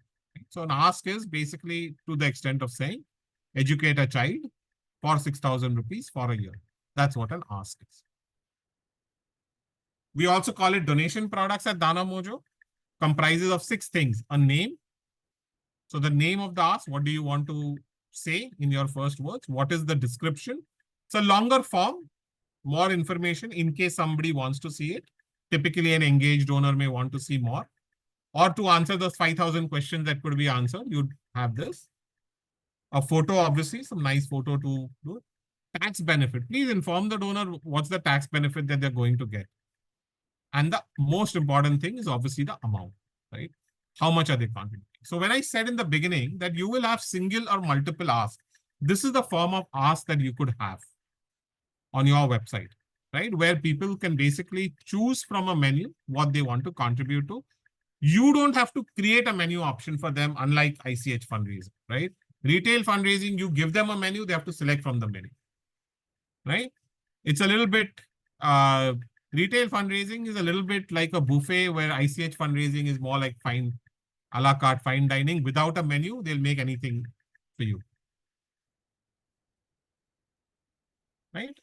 So an ask is basically to the extent of saying, educate a child for 6,000 rupees for a year. That's what an ask is. We also call it donation products at DanaMojo. Comprises of 6 things. A name. So the name of the ask, what do you want to say in your first words? What is the description? It's a longer form, more information in case somebody wants to see it. Typically, an engaged donor may want to see more. Or to answer those 5,000 questions that could be answered, you'd have this. A photo, obviously, some nice photo to do. Tax benefit. Please inform the donor what's the tax benefit that they're going to get. And the most important thing is obviously the amount, right? How much are they contributing? So when I said in the beginning that you will have single or multiple asks, this is the form of ask that you could have on your website, right? Where people can basically choose from a menu what they want to contribute to. You don't have to create a menu option for them, unlike ICH fundraising, right? Retail fundraising, you give them a menu, they have to select from the menu, right? It's a little bit, retail fundraising is a little bit like a buffet where ICH fundraising is more like fine, a la carte, fine dining. Without a menu, they'll make anything for you, right?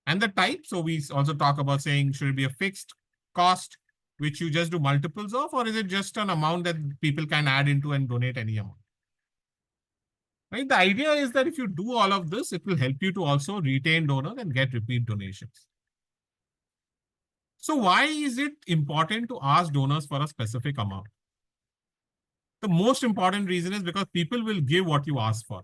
And the type, so we also talk about saying, should it be a fixed cost, which you just do multiples of, or is it just an amount that people can add into and donate any amount? Right? The idea is that if you do all of this, it will help you to also retain donors and get repeat donations. So why is it important to ask donors for a specific amount? The most important reason is because people will give what you ask for,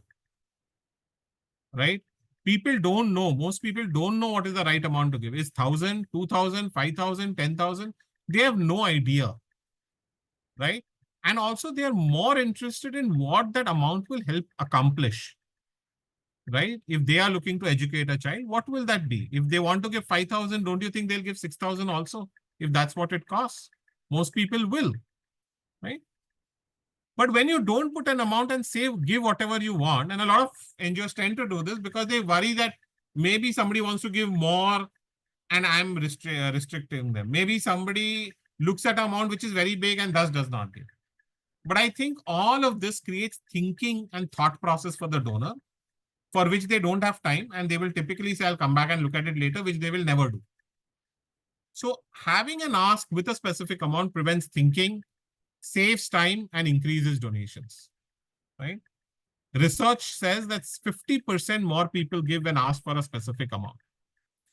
right? People don't know, most people don't know what is the right amount to give. Is 1,000, 2,000, 5,000, 10,000? They have no idea, right? And also they are more interested in what that amount will help accomplish, right? If they are looking to educate a child, what will that be? If they want to give 5,000, don't you think they'll give 6,000 also? If that's what it costs, most people will, right? But when you don't put an amount and say, give whatever you want, and a lot of NGOs tend to do this because they worry that maybe somebody wants to give more and I'm restricting them. Maybe somebody looks at an amount which is very big and thus does not give. But I think all of this creates thinking and thought process for the donor, for which they don't have time, and they will typically say, I'll come back and look at it later, which they will never do. So having an ask with a specific amount prevents thinking, saves time, and increases donations, right? Research says that 50% more people give when asked for a specific amount.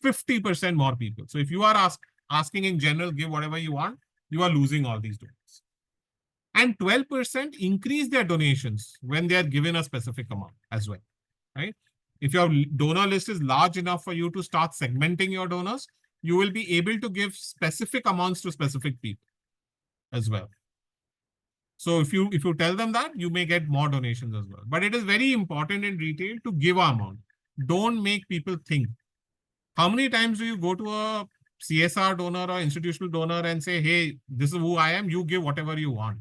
50% more people. So if you are asking in general, give whatever you want, you are losing all these donors. And 12% increase their donations when they are given a specific amount as well, right? If your donor list is large enough for you to start segmenting your donors, you will be able to give specific amounts to specific people as well. So if you tell them that, you may get more donations as well. But it is very important in retail to give an amount. Don't make people think. How many times do you go to a CSR donor or institutional donor and say, hey, this is who I am, you give whatever you want,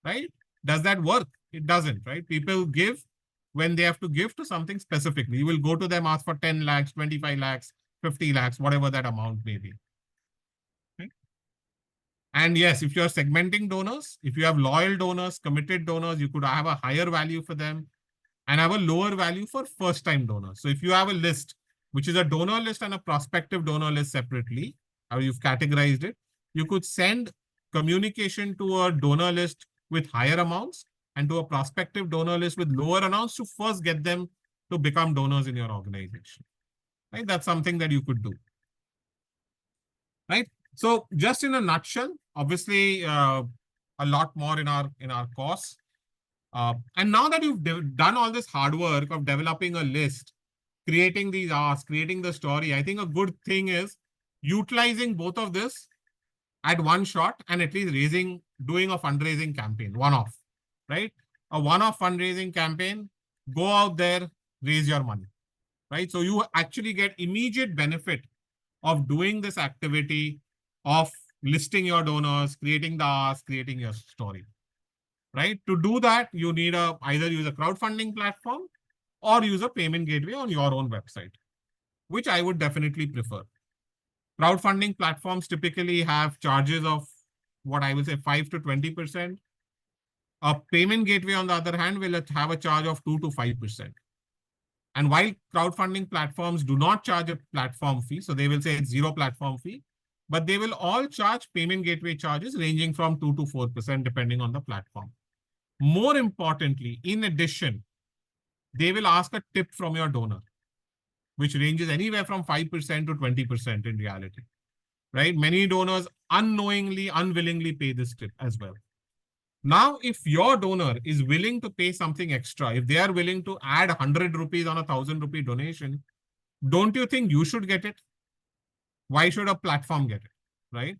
right? Does that work? It doesn't, right? People give when they have to give to something specifically. You will go to them, ask for 10 lakhs, 25 lakhs, 50 lakhs, whatever that amount may be. Okay? And yes, if you're segmenting donors, if you have loyal donors, committed donors, you could have a higher value for them and have a lower value for first-time donors. So if you have a list, which is a donor list and a prospective donor list separately, or you've categorized it, you could send communication to a donor list with higher amounts and to a prospective donor list with lower amounts to first get them to become donors in your organization. Right? That's something that you could do. Right? So just in a nutshell, obviously a lot more in our course. And now that you've done all this hard work of developing a list, creating these asks, creating the story, I think a good thing is utilizing both of this at one shot and at least doing a fundraising campaign, one-off, right? A one-off fundraising campaign, go out there, raise your money, right? So you actually get immediate benefit of doing this activity of listing your donors, creating the ask, creating your story. Right? To do that, you need either use a crowdfunding platform or use a payment gateway on your own website, which I would definitely prefer. Crowdfunding platforms typically have charges of what I would say 5 to 20%. A payment gateway, on the other hand, will have a charge of 2 to 5%. And while crowdfunding platforms do not charge a platform fee, so they will say it's 0 platform fee, but they will all charge payment gateway charges ranging from 2 to 4% depending on the platform. More importantly, in addition, they will ask a tip from your donor, which ranges anywhere from 5% to 20% in reality, right? Many donors unknowingly, unwillingly pay this tip as well. Now, if your donor is willing to pay something extra, if they are willing to add 100 rupees on a 1,000 rupee donation, don't you think you should get it? Why should a platform get it, right?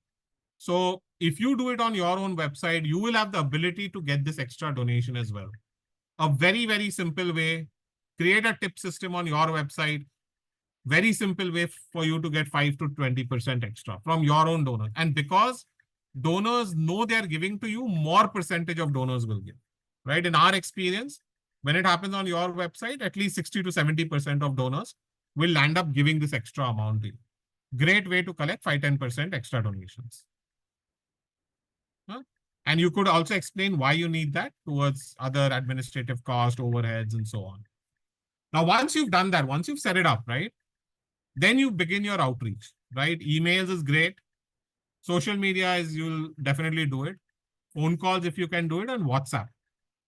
So if you do it on your own website, you will have the ability to get this extra donation as well. A very, very simple way, create a tip system on your website. Very simple way for you to get 5 to 20% extra from your own donors. And because donors know they're giving to you, more percentage of donors will give, right? In our experience, when it happens on your website, at least 60 to 70% of donors will land up giving this extra amount to you. Great way to collect 5-10% extra donations. And you could also explain why you need that towards other administrative costs, overheads, and so on. Now, once you've done that, once you've set it up, right, then you begin your outreach, right? Emails is great. Social media is, you'll definitely do it. Phone calls, if you can do it, and WhatsApp.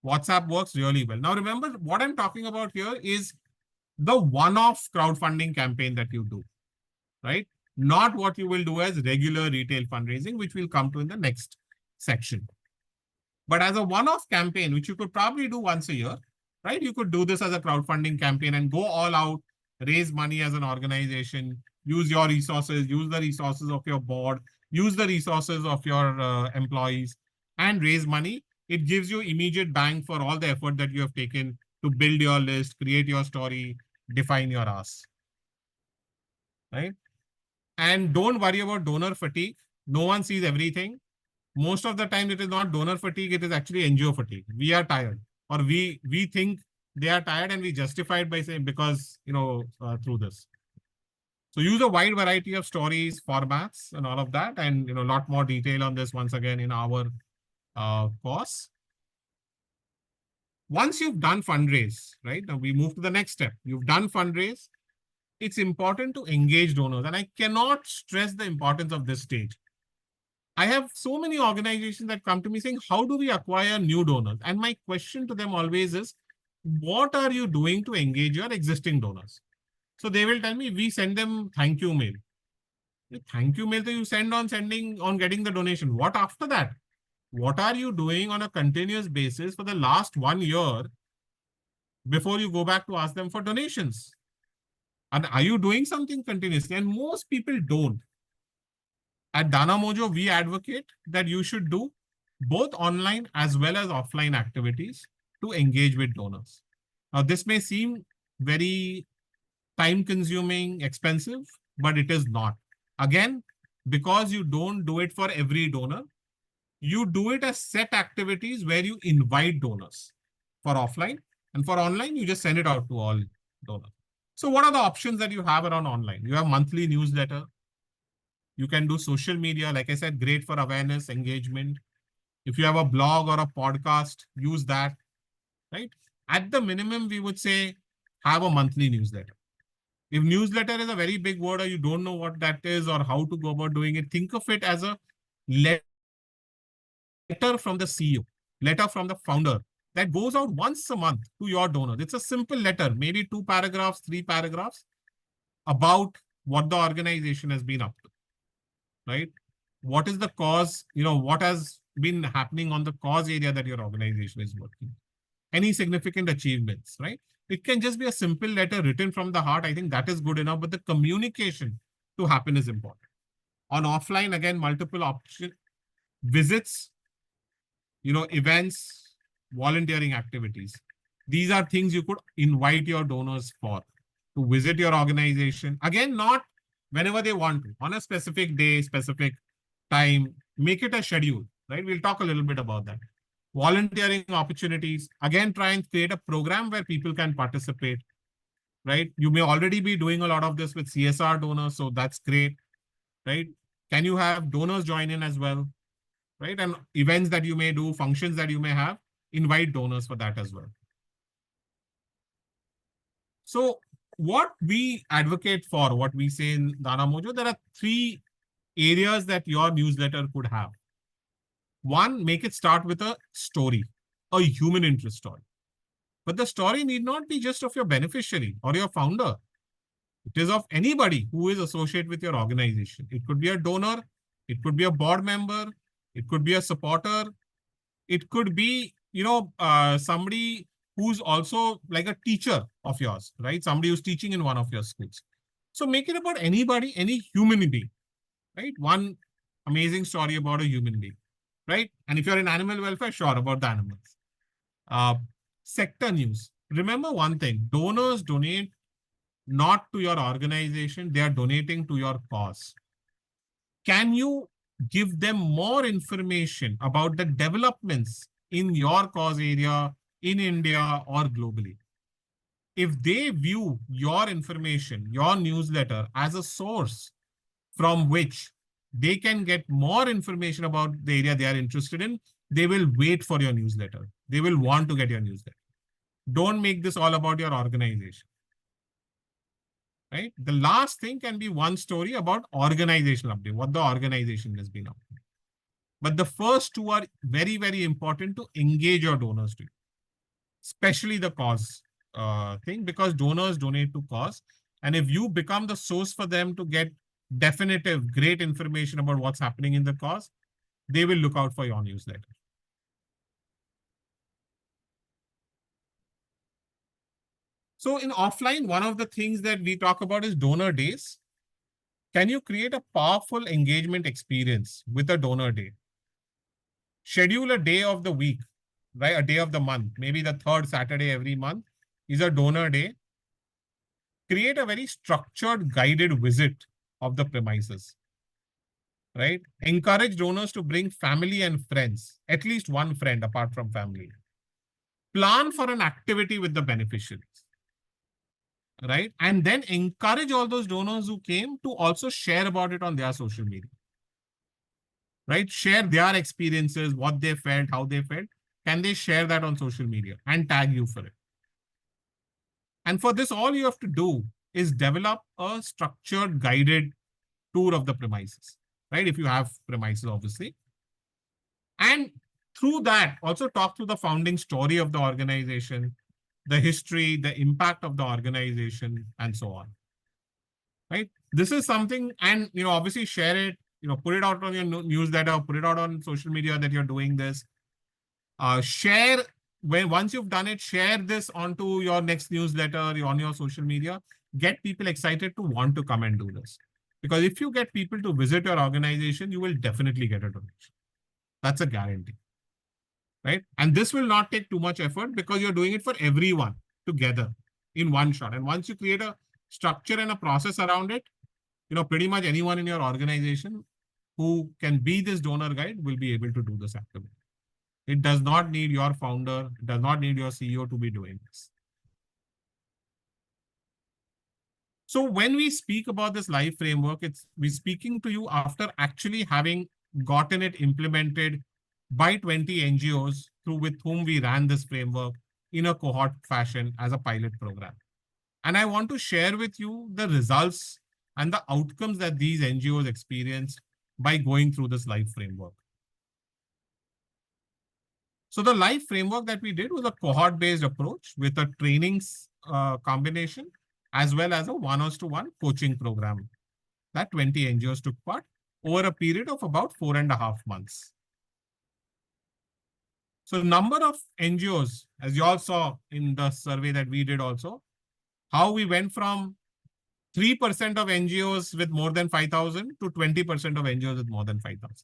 WhatsApp works really well. Now, remember, what I'm talking about here is the one-off crowdfunding campaign that you do, right? Not what you will do as regular retail fundraising, which we'll come to in the next section. But as a one-off campaign, which you could probably do once a year, right? You could do this as a crowdfunding campaign and go all out, raise money as an organization, use your resources, use the resources of your board, use the resources of your employees, and raise money. It gives you immediate bang for all the effort that you have taken to build your list, create your story, define your ask, right? And don't worry about donor fatigue. No one sees everything. Most of the time, it is not donor fatigue, it is actually NGO fatigue. We are tired, or we think they are tired, and we justify it by saying because, through this. So use a wide variety of stories, formats, and all of that, and a lot more detail on this once again in our course. Once you've done fundraise, right? Now we move to the next step. You've done fundraise. It's important to engage donors, and I cannot stress the importance of this stage. I have so many organizations that come to me saying, how do we acquire new donors? And my question to them always is, what are you doing to engage your existing donors? So they will tell me, we send them thank you mail. The thank you mail that you send on getting the donation. What after that? What are you doing on a continuous basis for the last 1 year before you go back to ask them for donations? And are you doing something continuously? And most people don't. At DanaMojo, we advocate that you should do both online as well as offline activities to engage with donors. Now, this may seem very time consuming, expensive, but it is not. Again, because you don't do it for every donor, you do it as set activities where you invite donors for offline, and for online, you just send it out to all donors. So what are the options that you have around online? You have monthly newsletter. You can do social media. Like I said, great for awareness, engagement. If you have a blog or a podcast, use that, right? At the minimum, we would say have a monthly newsletter. If newsletter is a very big word or you don't know what that is or how to go about doing it, think of it as a letter from the CEO, letter from the founder that goes out once a month to your donors. It's a simple letter, maybe 2 paragraphs, 3 paragraphs about what the organization has been up to, right? What is the cause, what has been happening on the cause area that your organization is working. Any significant achievements, right? It can just be a simple letter written from the heart. I think that is good enough, but the communication to happen is important. On offline, again, multiple options, visits, events, volunteering activities. These are things you could invite your donors for, to visit your organization. Again, not whenever they want to, on a specific day, specific time, make it a schedule, right? We'll talk a little bit about that. Volunteering opportunities, again, try and create a program where people can participate, right? You may already be doing a lot of this with CSR donors, so that's great, right? Can you have donors join in as well, right? And events that you may do, functions that you may have, invite donors for that as well. So what we advocate for, what we say in DanaMojo, there are 3 areas that your newsletter could have. One, make it start with a story, a human interest story. But the story need not be just of your beneficiary or your founder. It is of anybody who is associated with your organization. It could be a donor, it could be a board member, it could be a supporter, it could be, somebody who's also like a teacher of yours, right? Somebody who's teaching in one of your schools. So make it about anybody, any human being, right? One amazing story about a human being, right? And if you're in animal welfare, sure, about the animals. Sector news. Remember one thing, donors donate not to your organization, they are donating to your cause. Can you give them more information about the developments in your cause area, in India or globally? If they view your information, your newsletter as a source from which they can get more information about the area they are interested in, they will wait for your newsletter. They will want to get your newsletter. Don't make this all about your organization, right? The last thing can be one story about organizational update, what the organization has been up to. But the first 2 are very, very important to engage your donors to, especially the cause thing, because donors donate to cause. And if you become the source for them to get definitive, great information about what's happening in the cause, they will look out for your newsletter. So in offline, one of the things that we talk about is donor days. Can you create a powerful engagement experience with a donor day? Schedule a day of the week, right? A day of the month, maybe the 3rd Saturday every month is a donor day. Create a very structured, guided visit of the premises, right? Encourage donors to bring family and friends, at least one friend apart from family. Plan for an activity with the beneficiaries, right? And then encourage all those donors who came to also share about it on their social media, right? Share their experiences, what they felt, how they felt. Can they share that on social media and tag you for it? And for this, all you have to do is develop a structured, guided tour of the premises, right? If you have premises, obviously. And through that, also talk through the founding story of the organization, the history, the impact of the organization, and so on, right? This is something, and, obviously share it, put it out on your newsletter, put it out on social media that you're doing this. Share, once you've done it, share this onto your next newsletter, on your social media. Get people excited to want to come and do this. Because if you get people to visit your organization, you will definitely get a donation. That's a guarantee. right? And this will not take too much effort because you're doing it for everyone together in one shot. And once you create a structure and a process around it, pretty much anyone in your organization who can be this donor guide will be able to do this activity. It does not need your founder, it does not need your CEO to be doing this. So when we speak about this live framework, we're speaking to you after actually having gotten it implemented by 20 NGOs with whom we ran this framework in a cohort fashion as a pilot program. And I want to share with you the results and the outcomes that these NGOs experienced by going through this live framework. So the live framework that we did was a cohort-based approach with a trainings combination, as well as a one-on-one coaching program that 20 NGOs took part over a period of about 4.5 months. So the number of NGOs, as you all saw in the survey that we did also, how we went from 3% of NGOs with more than 5,000 to 20% of NGOs with more than 5,000.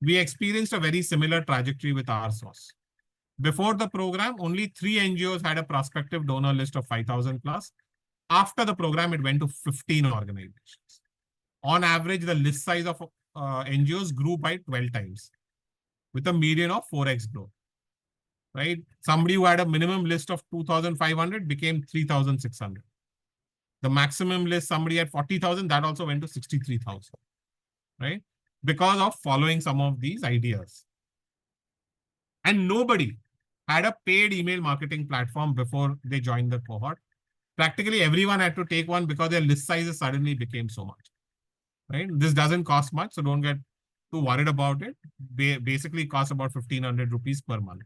We experienced a very similar trajectory with our source. Before the program, only 3 NGOs had a prospective donor list of 5,000 plus. After the program, it went to 15 organizations. On average, the list size of NGOs grew by 12 times with a median of 4x growth, right? Somebody who had a minimum list of 2,500 became 3,600. The maximum list, somebody had 40,000, that also went to 63,000, right? Because of following some of these ideas. And nobody had a paid email marketing platform before they joined the cohort. Practically everyone had to take one because their list sizes suddenly became so much, right? This doesn't cost much, so don't get too worried about it. Basically costs about 1,500 rupees per month,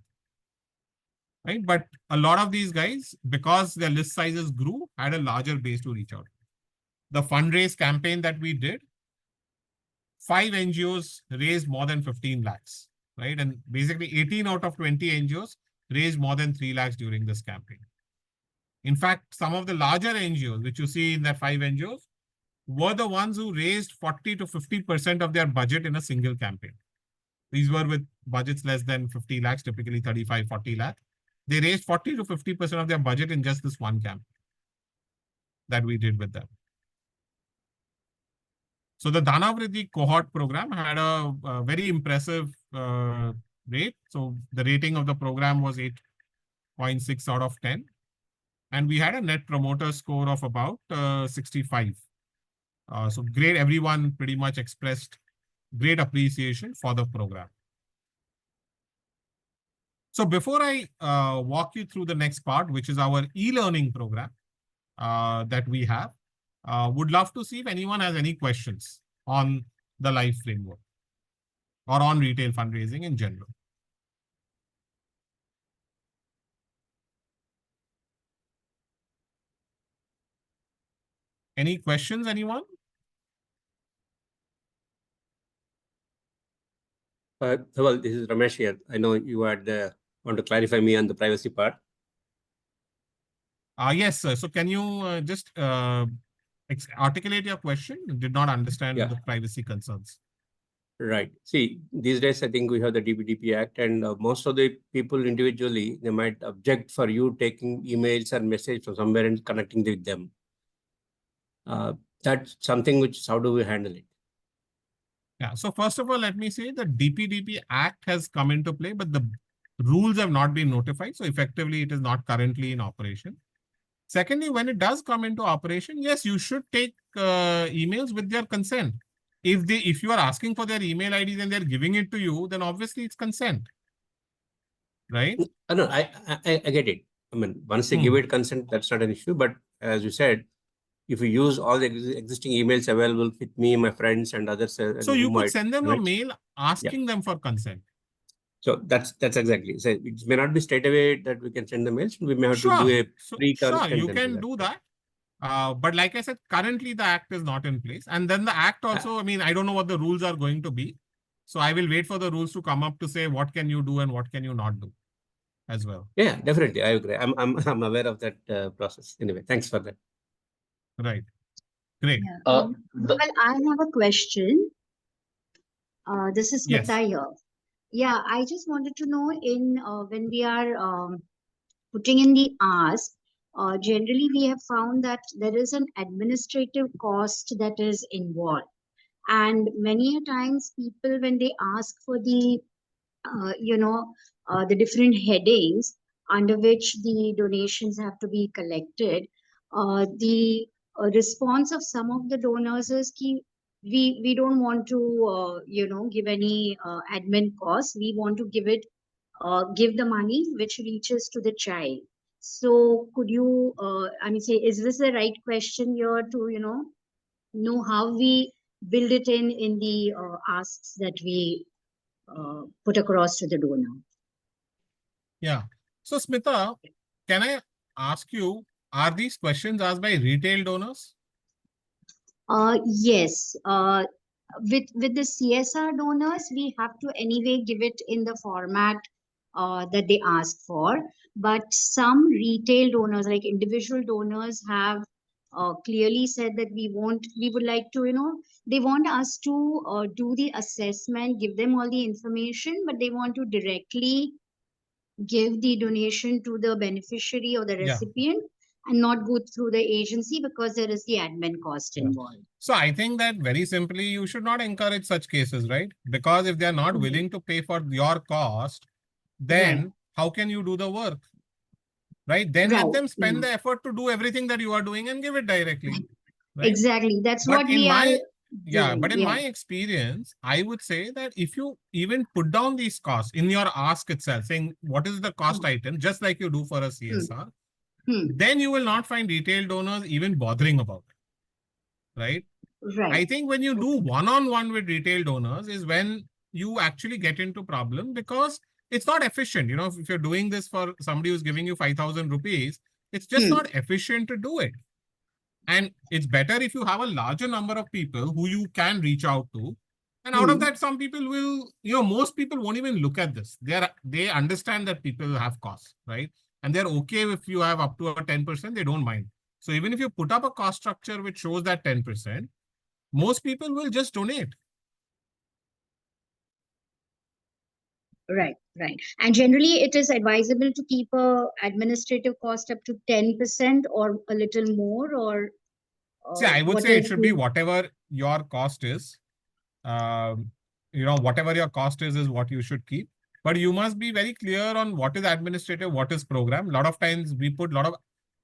right? But a lot of these guys, because their list sizes grew, had a larger base to reach out. The fundraise campaign that we did, 5 NGOs raised more than 15 lakhs, right? And basically 18 out of 20 NGOs raised more than 3 lakhs during this campaign. In fact, some of the larger NGOs, which you see in that 5 NGOs, were the ones who raised 40 to 50% of their budget in a single campaign. These were with budgets less than 50 lakhs, typically 35, 40 lakhs. They raised 40 to 50% of their budget in just this one campaign that we did with them. So the Dhanavriddhi cohort program had a very impressive rate. So the rating of the program was 8.6 out of 10. And we had a net promoter score of about 65. So great, everyone pretty much expressed great appreciation for the program. So before I walk you through the next part, which is our e-learning program that we have, would love to see if anyone has any questions on the live framework or on retail fundraising in general. Any questions, anyone? Well, this is Ramesh here. I know you had want to clarify me on the privacy part. Yes, sir. So can you just articulate your question? Did not understand the privacy concerns. Right. See, these days, I think we have the DPDP Act, and most of the people individually, they might object for you taking emails and messages from somewhere and connecting with them. That's something which, how do we handle it? Yeah. So first of all, let me say the DPDP Act has come into play, but the rules have not been notified. So effectively, it is not currently in operation. Secondly, when it does come into operation, yes, you should take emails with their consent. If you are asking for their email IDs and they're giving it to you, then obviously it's consent, right? No, I get it. I mean, once they give it consent, that's not an issue. But as you said, if you use all the existing emails available with me, my friends, and others, so you could send them a mail asking them for consent. So that's exactly. So it may not be straight away that we can send the mails. We may have to do a Sure, you can do that. But like I said, currently the act is not in place. And then the act also, I mean, I don't know what the rules are going to be. So I will wait for the rules to come up to say what can you do and what can you not do as well. Yeah, definitely. I agree. I'm aware of that process. Anyway, thanks for that. Right. Great. Yeah. Well, I have a question. This is Smita here. Yeah, I just wanted to know when we are putting in the ask, generally we have found that there is an administrative cost that is involved. And many a times people, when they ask for the uh, you know, the different headings under which the donations have to be collected. The response of some of the donors is ki we don't want to give any admin costs. We want to give the money which reaches to the child. So could you I mean say, is this the right question here to know how we build it in the asks that we put across to the donor? Yeah. So Smita, can I ask you, are these questions asked by retail donors? Yes. With the CSR donors, we have to anyway give it in the format that they ask for. But some retail donors, like individual donors, have clearly said that we would like to, they want us to do the assessment, give them all the information, but they want to directly give the donation to the beneficiary or the Yeah. recipient and not go through the agency because there is the admin cost Yeah. involved. So I think that very simply, you should not encourage such cases, right? Because if they are not willing to pay for your cost, then Right. how can you do the work? Right? Then Right. let them spend Yeah. the effort to do everything that you are doing and give it directly. Right? Exactly. That's But what in we are my doing. in Yeah. my experience, I would say that if you even put down these costs in your ask itself, saying what is the cost item, just like you do for a CSR, then you will not find retail donors even bothering about it. Right? Right. I think when you do one-on-one with retail donors is when you actually get into problem, because it's not efficient. If you're doing this for somebody who's giving you 5,000 rupees, it's just not efficient to do it. And it's better if you have a larger number of people who you can reach out to. And out of that, some people will, most people won't even look at this. They understand that people have costs, right? And they're okay if you have up to a 10%, they don't mind. So even if you put up a cost structure which shows that 10%, most people will just donate. Right. Right. And generally, it is advisable to keep a administrative cost up to 10% or a little more, or See, I would what say is it should be the whatever your cost is. Whatever your cost is what you should keep. But you must be very clear on what is administrative, what is program. A lot of times we put a lot of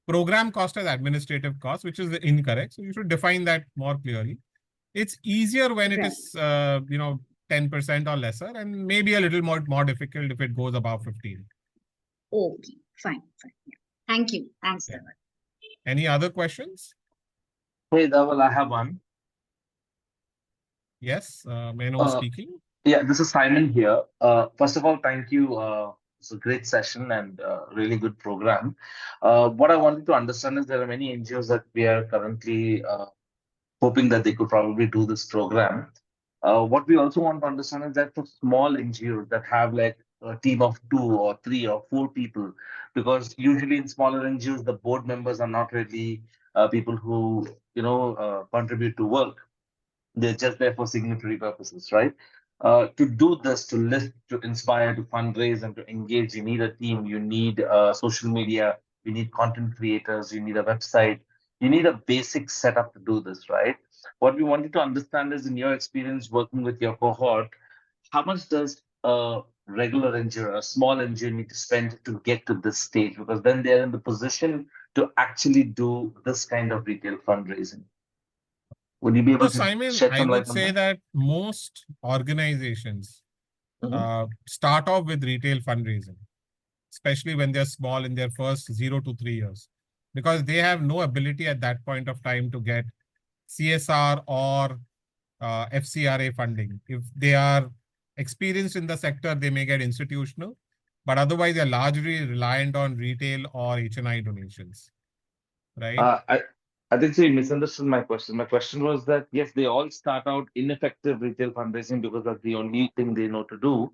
program cost as administrative cost, which is incorrect. So you should define that more clearly. It's easier when it Right. is, 10% or lesser, and maybe a little more difficult if it goes above 15. Okay. Fine. Fine. Yeah. Thank you. Thanks, Yeah. Dhaval. Any other questions? Hey, Dhaval, I have one. Yes, may I know who's Uh, speaking? yeah, this is Simon here. First of all, thank you. It's a great session and really good program. What I wanted to understand is there are many NGOs that we are currently hoping that they could probably do this program. What we also want to understand is that for small NGOs that have like a team of 2 or 3 or 4 people, because usually in smaller NGOs, the board members are not really people who, contribute to work. They're just there for signatory purposes, right? To do this, to list, to inspire, to fundraise, and to engage, you need a team. You need social media. You need content creators. You need a website. You need a basic setup to do this, right? What we wanted to understand is, in your experience working with your cohort, how much does a regular NGO, a small NGO, need to spend to get to this stage? Because then they're in the position to actually do this kind of retail fundraising. Would you be So able to Simon, shed I some would light on say that? that most organizations start off with retail fundraising, especially when they're small in their first 0 to 3 years, because they have no ability at that point of time to get CSR or FCRA funding. If they are experienced in the sector, they may get institutional, but otherwise they're largely reliant on retail or HNI donations, right? Uh, I, I think so you misunderstood my question. My question was that yes, they all start out ineffective retail fundraising because that's the only thing they know to do.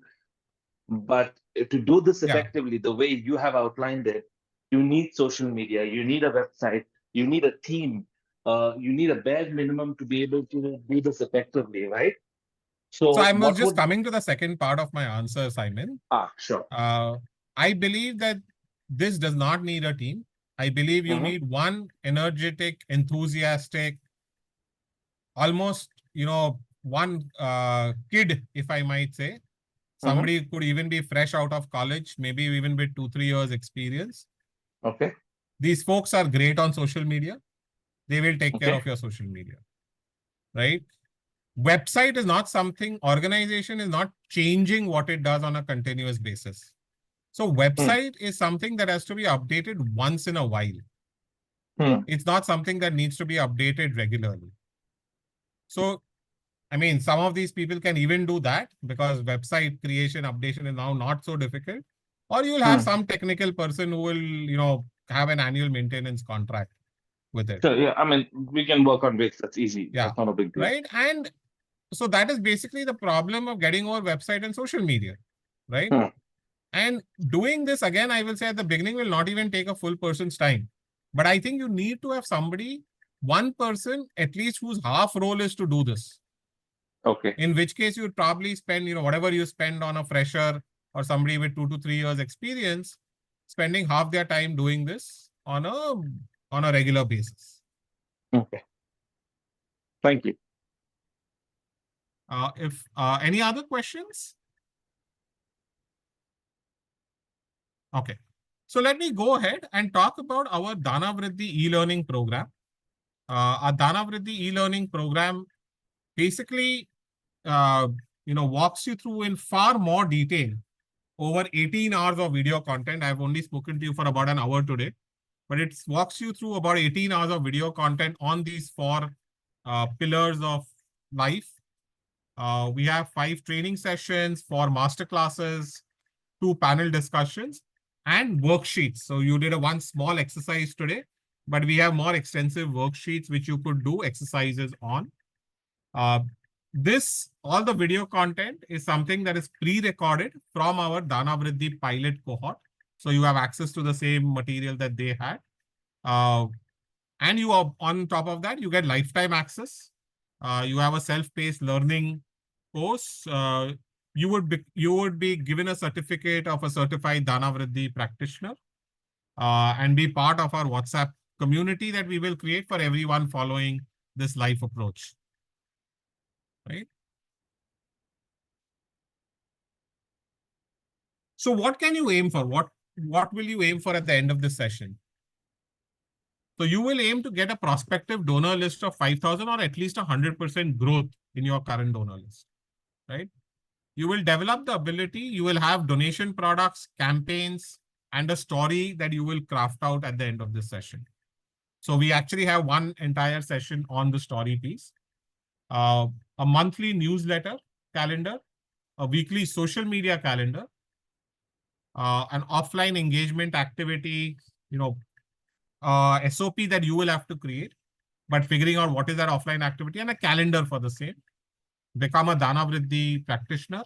But to do this Yeah. effectively, the way you have outlined it, you need social media, you need a website, you need a team, you need a bare minimum to be able to do this effectively, right? So I was what just would... coming to the second part of my answer, Simon. Sure. I believe that this does not need a team. I believe you need one energetic, enthusiastic, almost, one kid, if I might say. Somebody could even be fresh out of college, maybe even with 2-3 years experience. Okay. These folks are great on social media. They will take care of your social media, right? Website is not something, organization is not changing what it does on a continuous basis. So website is something that has to be updated once in a while. It's not something that needs to be updated regularly. So, I mean, some of these people can even do that because website creation, updation is now not so difficult. Or you'll have some technical person who will, have an annual maintenance contract with it. So, yeah, I mean, we can work on Wix. That's easy. Yeah. That's not a big deal. Right. And so that is basically the problem of getting over website and social media, right? And doing this, again, I will say at the beginning will not even take a full person's time. But I think you need to have somebody, one person at least, whose half role is to do this. Okay. In which case you would probably spend, whatever you spend on a fresher or somebody with 2 to 3 years experience, spending half their time doing this on a regular basis. Okay. Thank you. If any other questions? Okay. So let me go ahead and talk about our DanaVriddhi e-learning program. Our DanaVriddhi e-learning program basically, walks you through in far more detail over 18 hours of video content. I've only spoken to you for about an hour today, but it walks you through about 18 hours of video content on these 4 pillars of life. We have 5 training sessions, 4 masterclasses, 2 panel discussions, and worksheets. So you did one small exercise today, but we have more extensive worksheets which you could do exercises on. All the video content is something that is pre-recorded from our DanaVriddhi pilot cohort. So you have access to the same material that they had. And you are, on top of that, you get lifetime access. You have a self-paced learning course. You would be given a certificate of a certified DanaVriddhi practitioner and be part of our WhatsApp community that we will create for everyone following this life approach. Right? So what can you aim for? What will you aim for at the end of this session? So you will aim to get a prospective donor list of 5,000 or at least 100% growth in your current donor list, right? You will develop the ability, you will have donation products, campaigns, and a story that you will craft out at the end of this session. So we actually have one entire session on the story piece, a monthly newsletter calendar, a weekly social media calendar, an offline engagement activity, SOP that you will have to create, but figuring out what is that offline activity and a calendar for the same. Become a DanaVriddhi practitioner.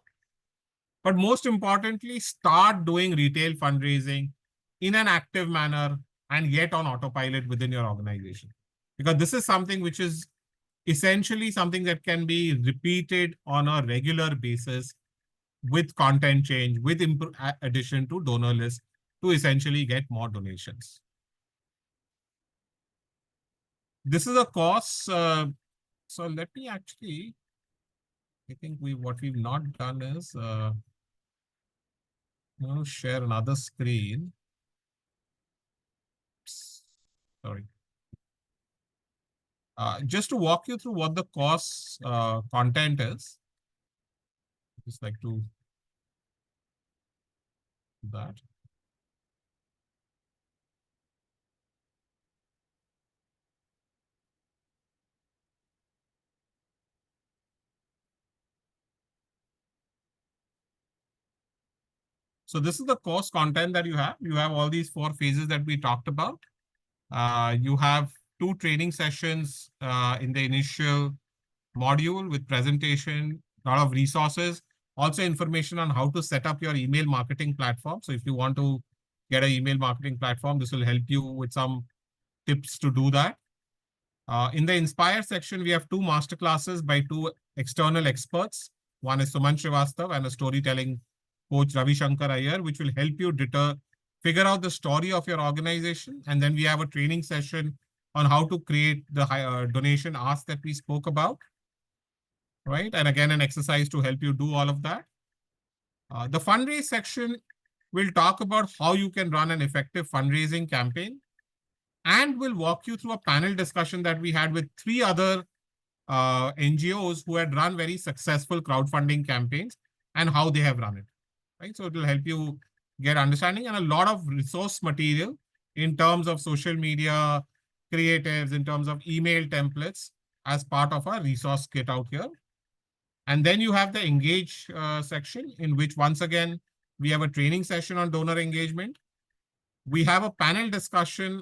But most importantly, start doing retail fundraising in an active manner and yet on autopilot within your organization. Because this is something which is essentially something that can be repeated on a regular basis with content change, with addition to donor list to essentially get more donations. This is a course. So let me actually, I think what we've not done is, I'm going to share another screen. Sorry. Just to walk you through what the course content is. Just like to do that. So this is the course content that you have. You have all these 4 phases that we talked about. You have 2 training sessions in the initial module with presentation, a lot of resources, also information on how to set up your email marketing platform. So if you want to get an email marketing platform, this will help you with some tips to do that. In the Inspire section, we have 2 masterclasses by 2 external experts One is Suman Srivastav and a storytelling coach Ravi Shankar Iyer, which will help you figure out the story of your organization. And then we have a training session on how to create the donation ask that we spoke about, right? And again, an exercise to help you do all of that. The fundraise section will talk about how you can run an effective fundraising campaign, and we'll walk you through a panel discussion that we had with 3 other NGOs who had run very successful crowdfunding campaigns and how they have run it, right? So it will help you get understanding and a lot of resource material in terms of social media creatives, in terms of email templates as part of our resource kit out here. And then you have the engage section, in which once again, we have a training session on donor engagement. We have a panel discussion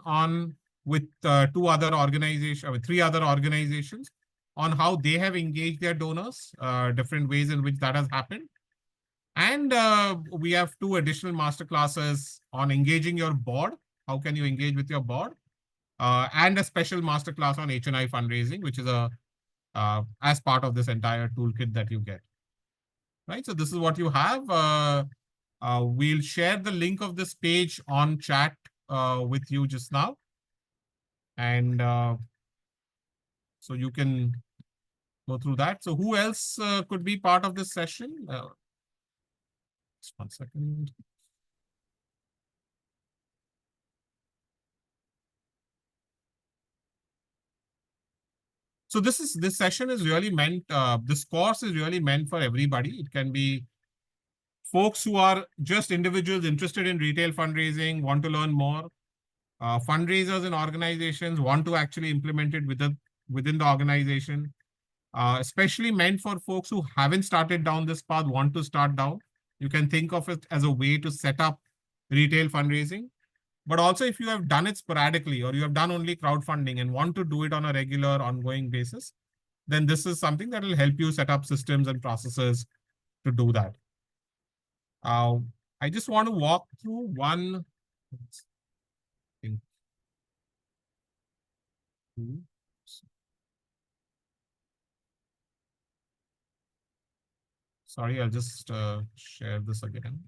with 3 other organizations on how they have engaged their donors, different ways in which that has happened. And we have 2 additional masterclasses on engaging your board. How can you engage with your board? And a special masterclass on HNI fundraising, which is as part of this entire toolkit that you get. Right, so this is what you have. We'll share the link of this page on chat with you just now. And so you can go through that. So who else could be part of this session? Just 1 second. So this session is really meant, this course is really meant for everybody. It can be folks who are just individuals interested in retail fundraising, want to learn more, fundraisers and organizations want to actually implement it within the organization, especially meant for folks who haven't started down this path, want to start down. You can think of it as a way to set up retail fundraising. But also if you have done it sporadically or you have done only crowdfunding and want to do it on a regular ongoing basis, then this is something that will help you set up systems and processes to do that. I just want to walk through one thing. Sorry, I'll just share this again.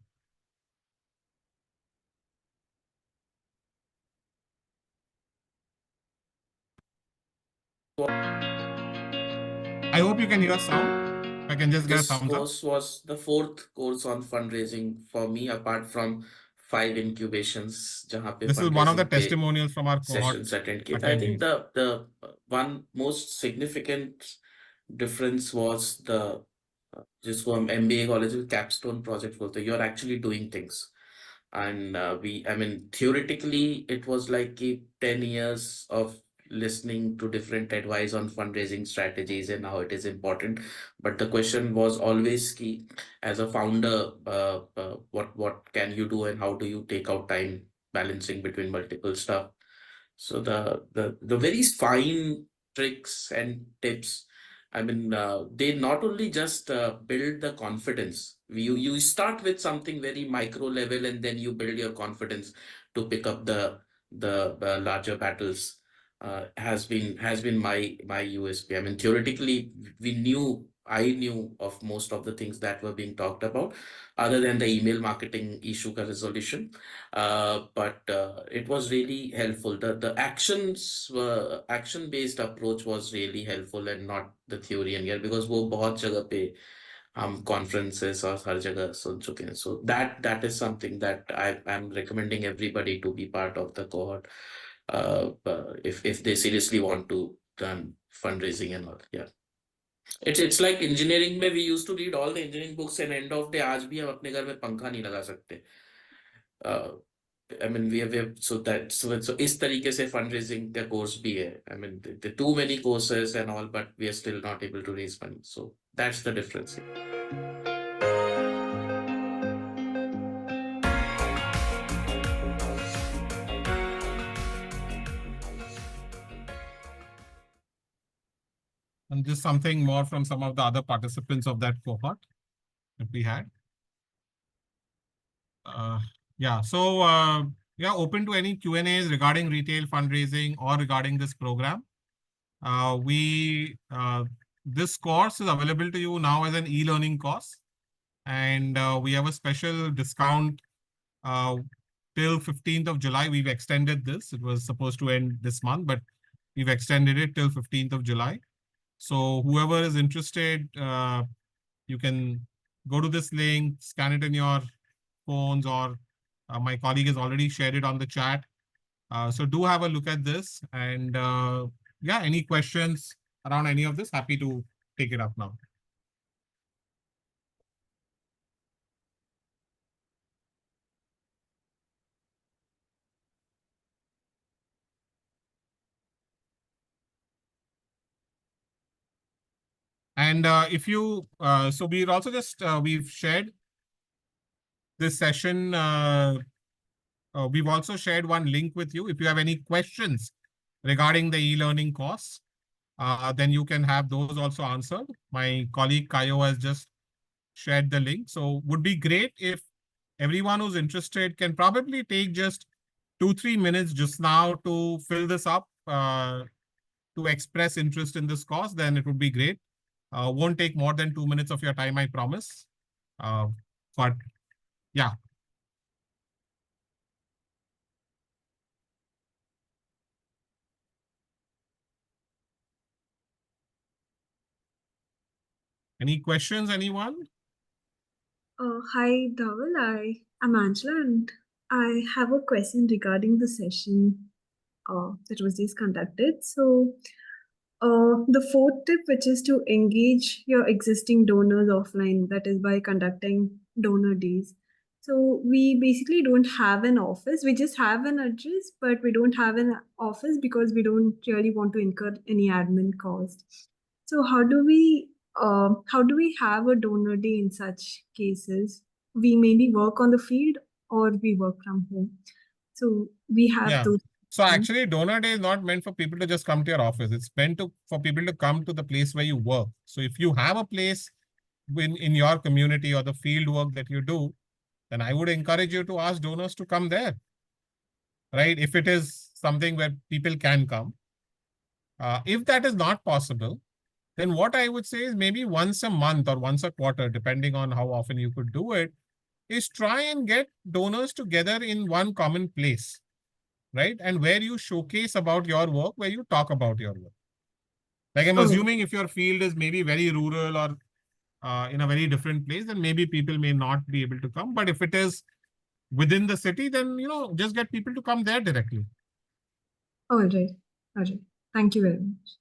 I hope you can hear sound. I can just get a thumbs up. This course was the 4th course on fundraising for me, apart from 5 incubations. This is one of the testimonials from our cohort sessions attended. I think the one most significant difference was the जिसको हम MBA college में capstone project बोलते हैं. You're actually doing things. And I mean, theoretically, it was like 10 years of listening to different advice on fundraising strategies and how it is important. But the question was always key as a founder, what can you do and how do you take out time balancing between multiple stuff? So the very fine tricks and tips, I mean, they not only just build the confidence. You start with something very micro level and then you build your confidence to pick up the larger battles. Has been my USP. I mean, theoretically, I knew of most of the things that were being talked about, other than the email marketing issue resolution. But it was really helpful. The action-based approach was really helpful and not the theory and here, because वो बहुत जगह पे हम conferences और हर जगह सुन चुके हैं. So that is something that I'm recommending everybody to be part of the cohort. If they seriously want to run fundraising and all, yeah. It's like engineering में we used to read all the engineering books and end of day आज भी हम अपने घर में पंखा नहीं लगा सकते. I mean, we have so इस तरीके से fundraising का course भी है. I mean, the too many courses and all, but we are still not able to raise money. So that's the difference here. And just something more from some of the other participants of that cohort that we had. Yeah, so yeah, open to any Q&As regarding retail fundraising or regarding this program. We this course is available to you now as an e-learning course. And we have a special discount till 15th of July. We've extended this. It was supposed to end this month, but we've extended it till 15th of July. So whoever is interested, you can go to this link, scan it in your phones, or my colleague has already shared it on the chat. So do have a look at this. And yeah, any questions around any of this, happy to take it up now. And if you, so we've also just, we've shared this session. We've also shared one link with you. If you have any questions regarding the e-learning course, then you can have those also answered. My colleague Kayo has just shared the link. So would be great if everyone who's interested can probably take just 2-3 minutes just now to fill this up, to express interest in this course, then it would be great. Won't take more than 2 minutes of your time, I promise. But yeah. Any questions, anyone? Hi, Dhaval. I'm Angela, and I have a question regarding the session that was just conducted. So, the fourth tip, which is to engage your existing donors offline, that is by conducting donor days. So we basically don't have an office. We just have an address, but we don't have an office because we don't really want to incur any admin cost. So how do we have a donor day in such cases? We mainly work on the field or we work from home. So we have those. So actually, donor day is not meant for people to just come to your office. It's meant for people to come to the place where you work. So if you have a place in your community or the field work that you do, then I would encourage you to ask donors to come there, right? If it is something where people can come. If that is not possible, then what I would say is maybe once a month or once a quarter, depending on how often you could do it, is try and get donors together in one common place, right? And where you showcase about your work, where you talk about your work. Like I'm assuming if your field is maybe very rural or in a very different place, then maybe people may not be able to come. But if it is within the city, then, just get people to come there directly. All right. Thank you very much.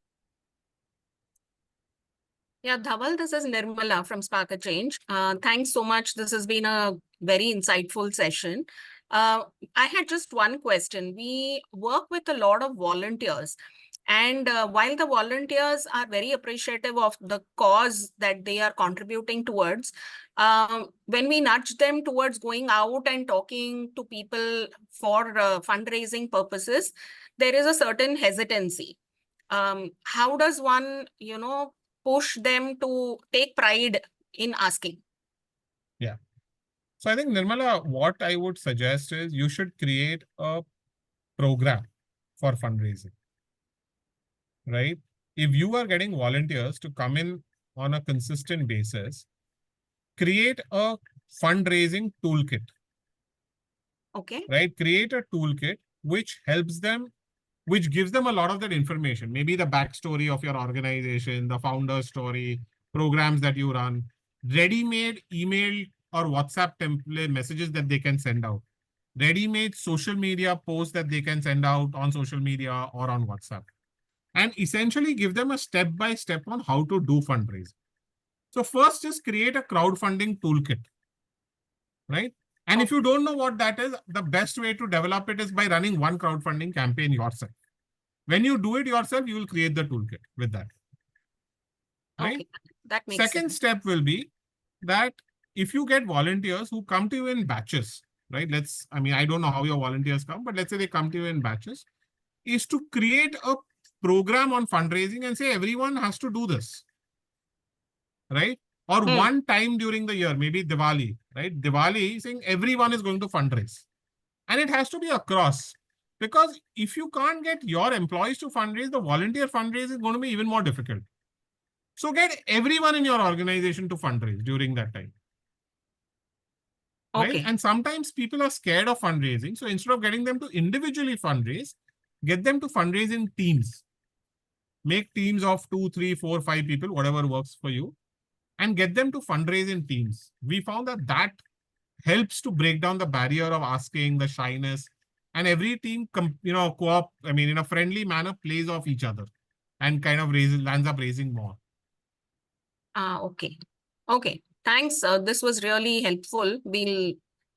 Yeah, Dhaval, this is Nirmala from Spark a Change. Thanks so much. This has been a very insightful session. I had just one question. We work with a lot of volunteers. And while the volunteers are very appreciative of the cause that they are contributing towards, when we nudge them towards going out and talking to people for fundraising purposes, there is a certain hesitancy. How does one, push them to take pride in asking? Yeah. So I think, Nirmala, what I would suggest is you should create a program for fundraising, right? If you are getting volunteers to come in on a consistent basis, create a fundraising toolkit. Okay. Right? Create a toolkit which helps them, which gives them a lot of that information. Maybe the backstory of your organization, the founder story, programs that you run, ready-made email or WhatsApp template messages that they can send out, ready-made social media posts that they can send out on social media or on WhatsApp, and essentially give them a step-by-step on how to do fundraising. So first, just create a crowdfunding toolkit, right? And if you don't know what that is, the best way to develop it is by running one crowdfunding campaign yourself. When you do it yourself, you will create the toolkit with that. Right? Okay, that makes Second sense. step will be that if you get volunteers who come to you in batches, right? I don't know how your volunteers come, but let's say they come to you in batches, is to create a program on fundraising and say everyone has to do this, right? Or one time during the year, maybe Diwali, right? Diwali, saying everyone is going to fundraise. And it has to be across. Because if you can't get your employees to fundraise, the volunteer fundraise is going to be even more difficult. So get everyone in your organization to fundraise during that time. Right? Okay. And sometimes people are scared of fundraising. So instead of getting them to individually fundraise, get them to fundraise in teams. Make teams of 2, 3, 4, 5 people, whatever works for you, and get them to fundraise in teams. We found that that helps to break down the barrier of asking, the shyness, and every team, in a friendly manner, plays off each other and kind of lands up raising more. Okay. Okay. Thanks. This was really helpful.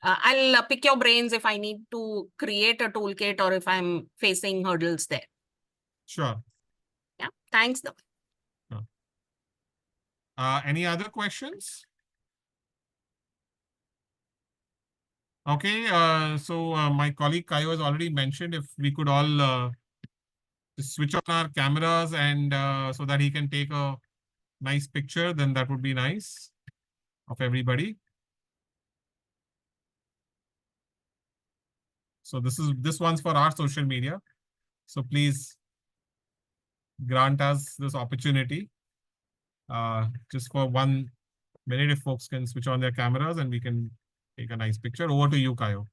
I'll pick your brains if I need to create a toolkit or if I'm facing hurdles there. Sure. Yeah. Thanks. Any other questions? Okay. So my colleague Kayo has already mentioned if we could all just switch on our cameras and so that he can take a nice picture, then that would be nice of everybody. So this one's for our social media. So please grant us this opportunity. Just for 1 minute, if folks can switch on their cameras and we can take a nice picture. Over to you, Kayo.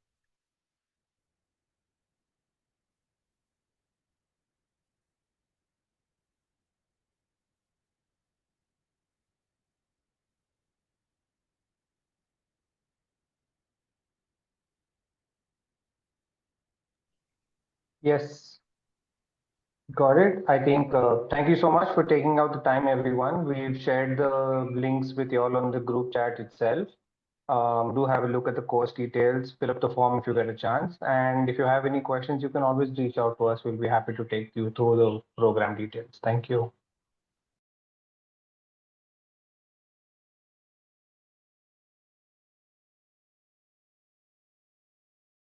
Yes, got it. I think, thank you so much for taking out the time, everyone. We've shared the links with you all on the group chat itself. Do have a look at the course details, fill up the form if you get a chance. And if you have any questions, you can always reach out to us. We'll be happy to take you through the program details. Thank you.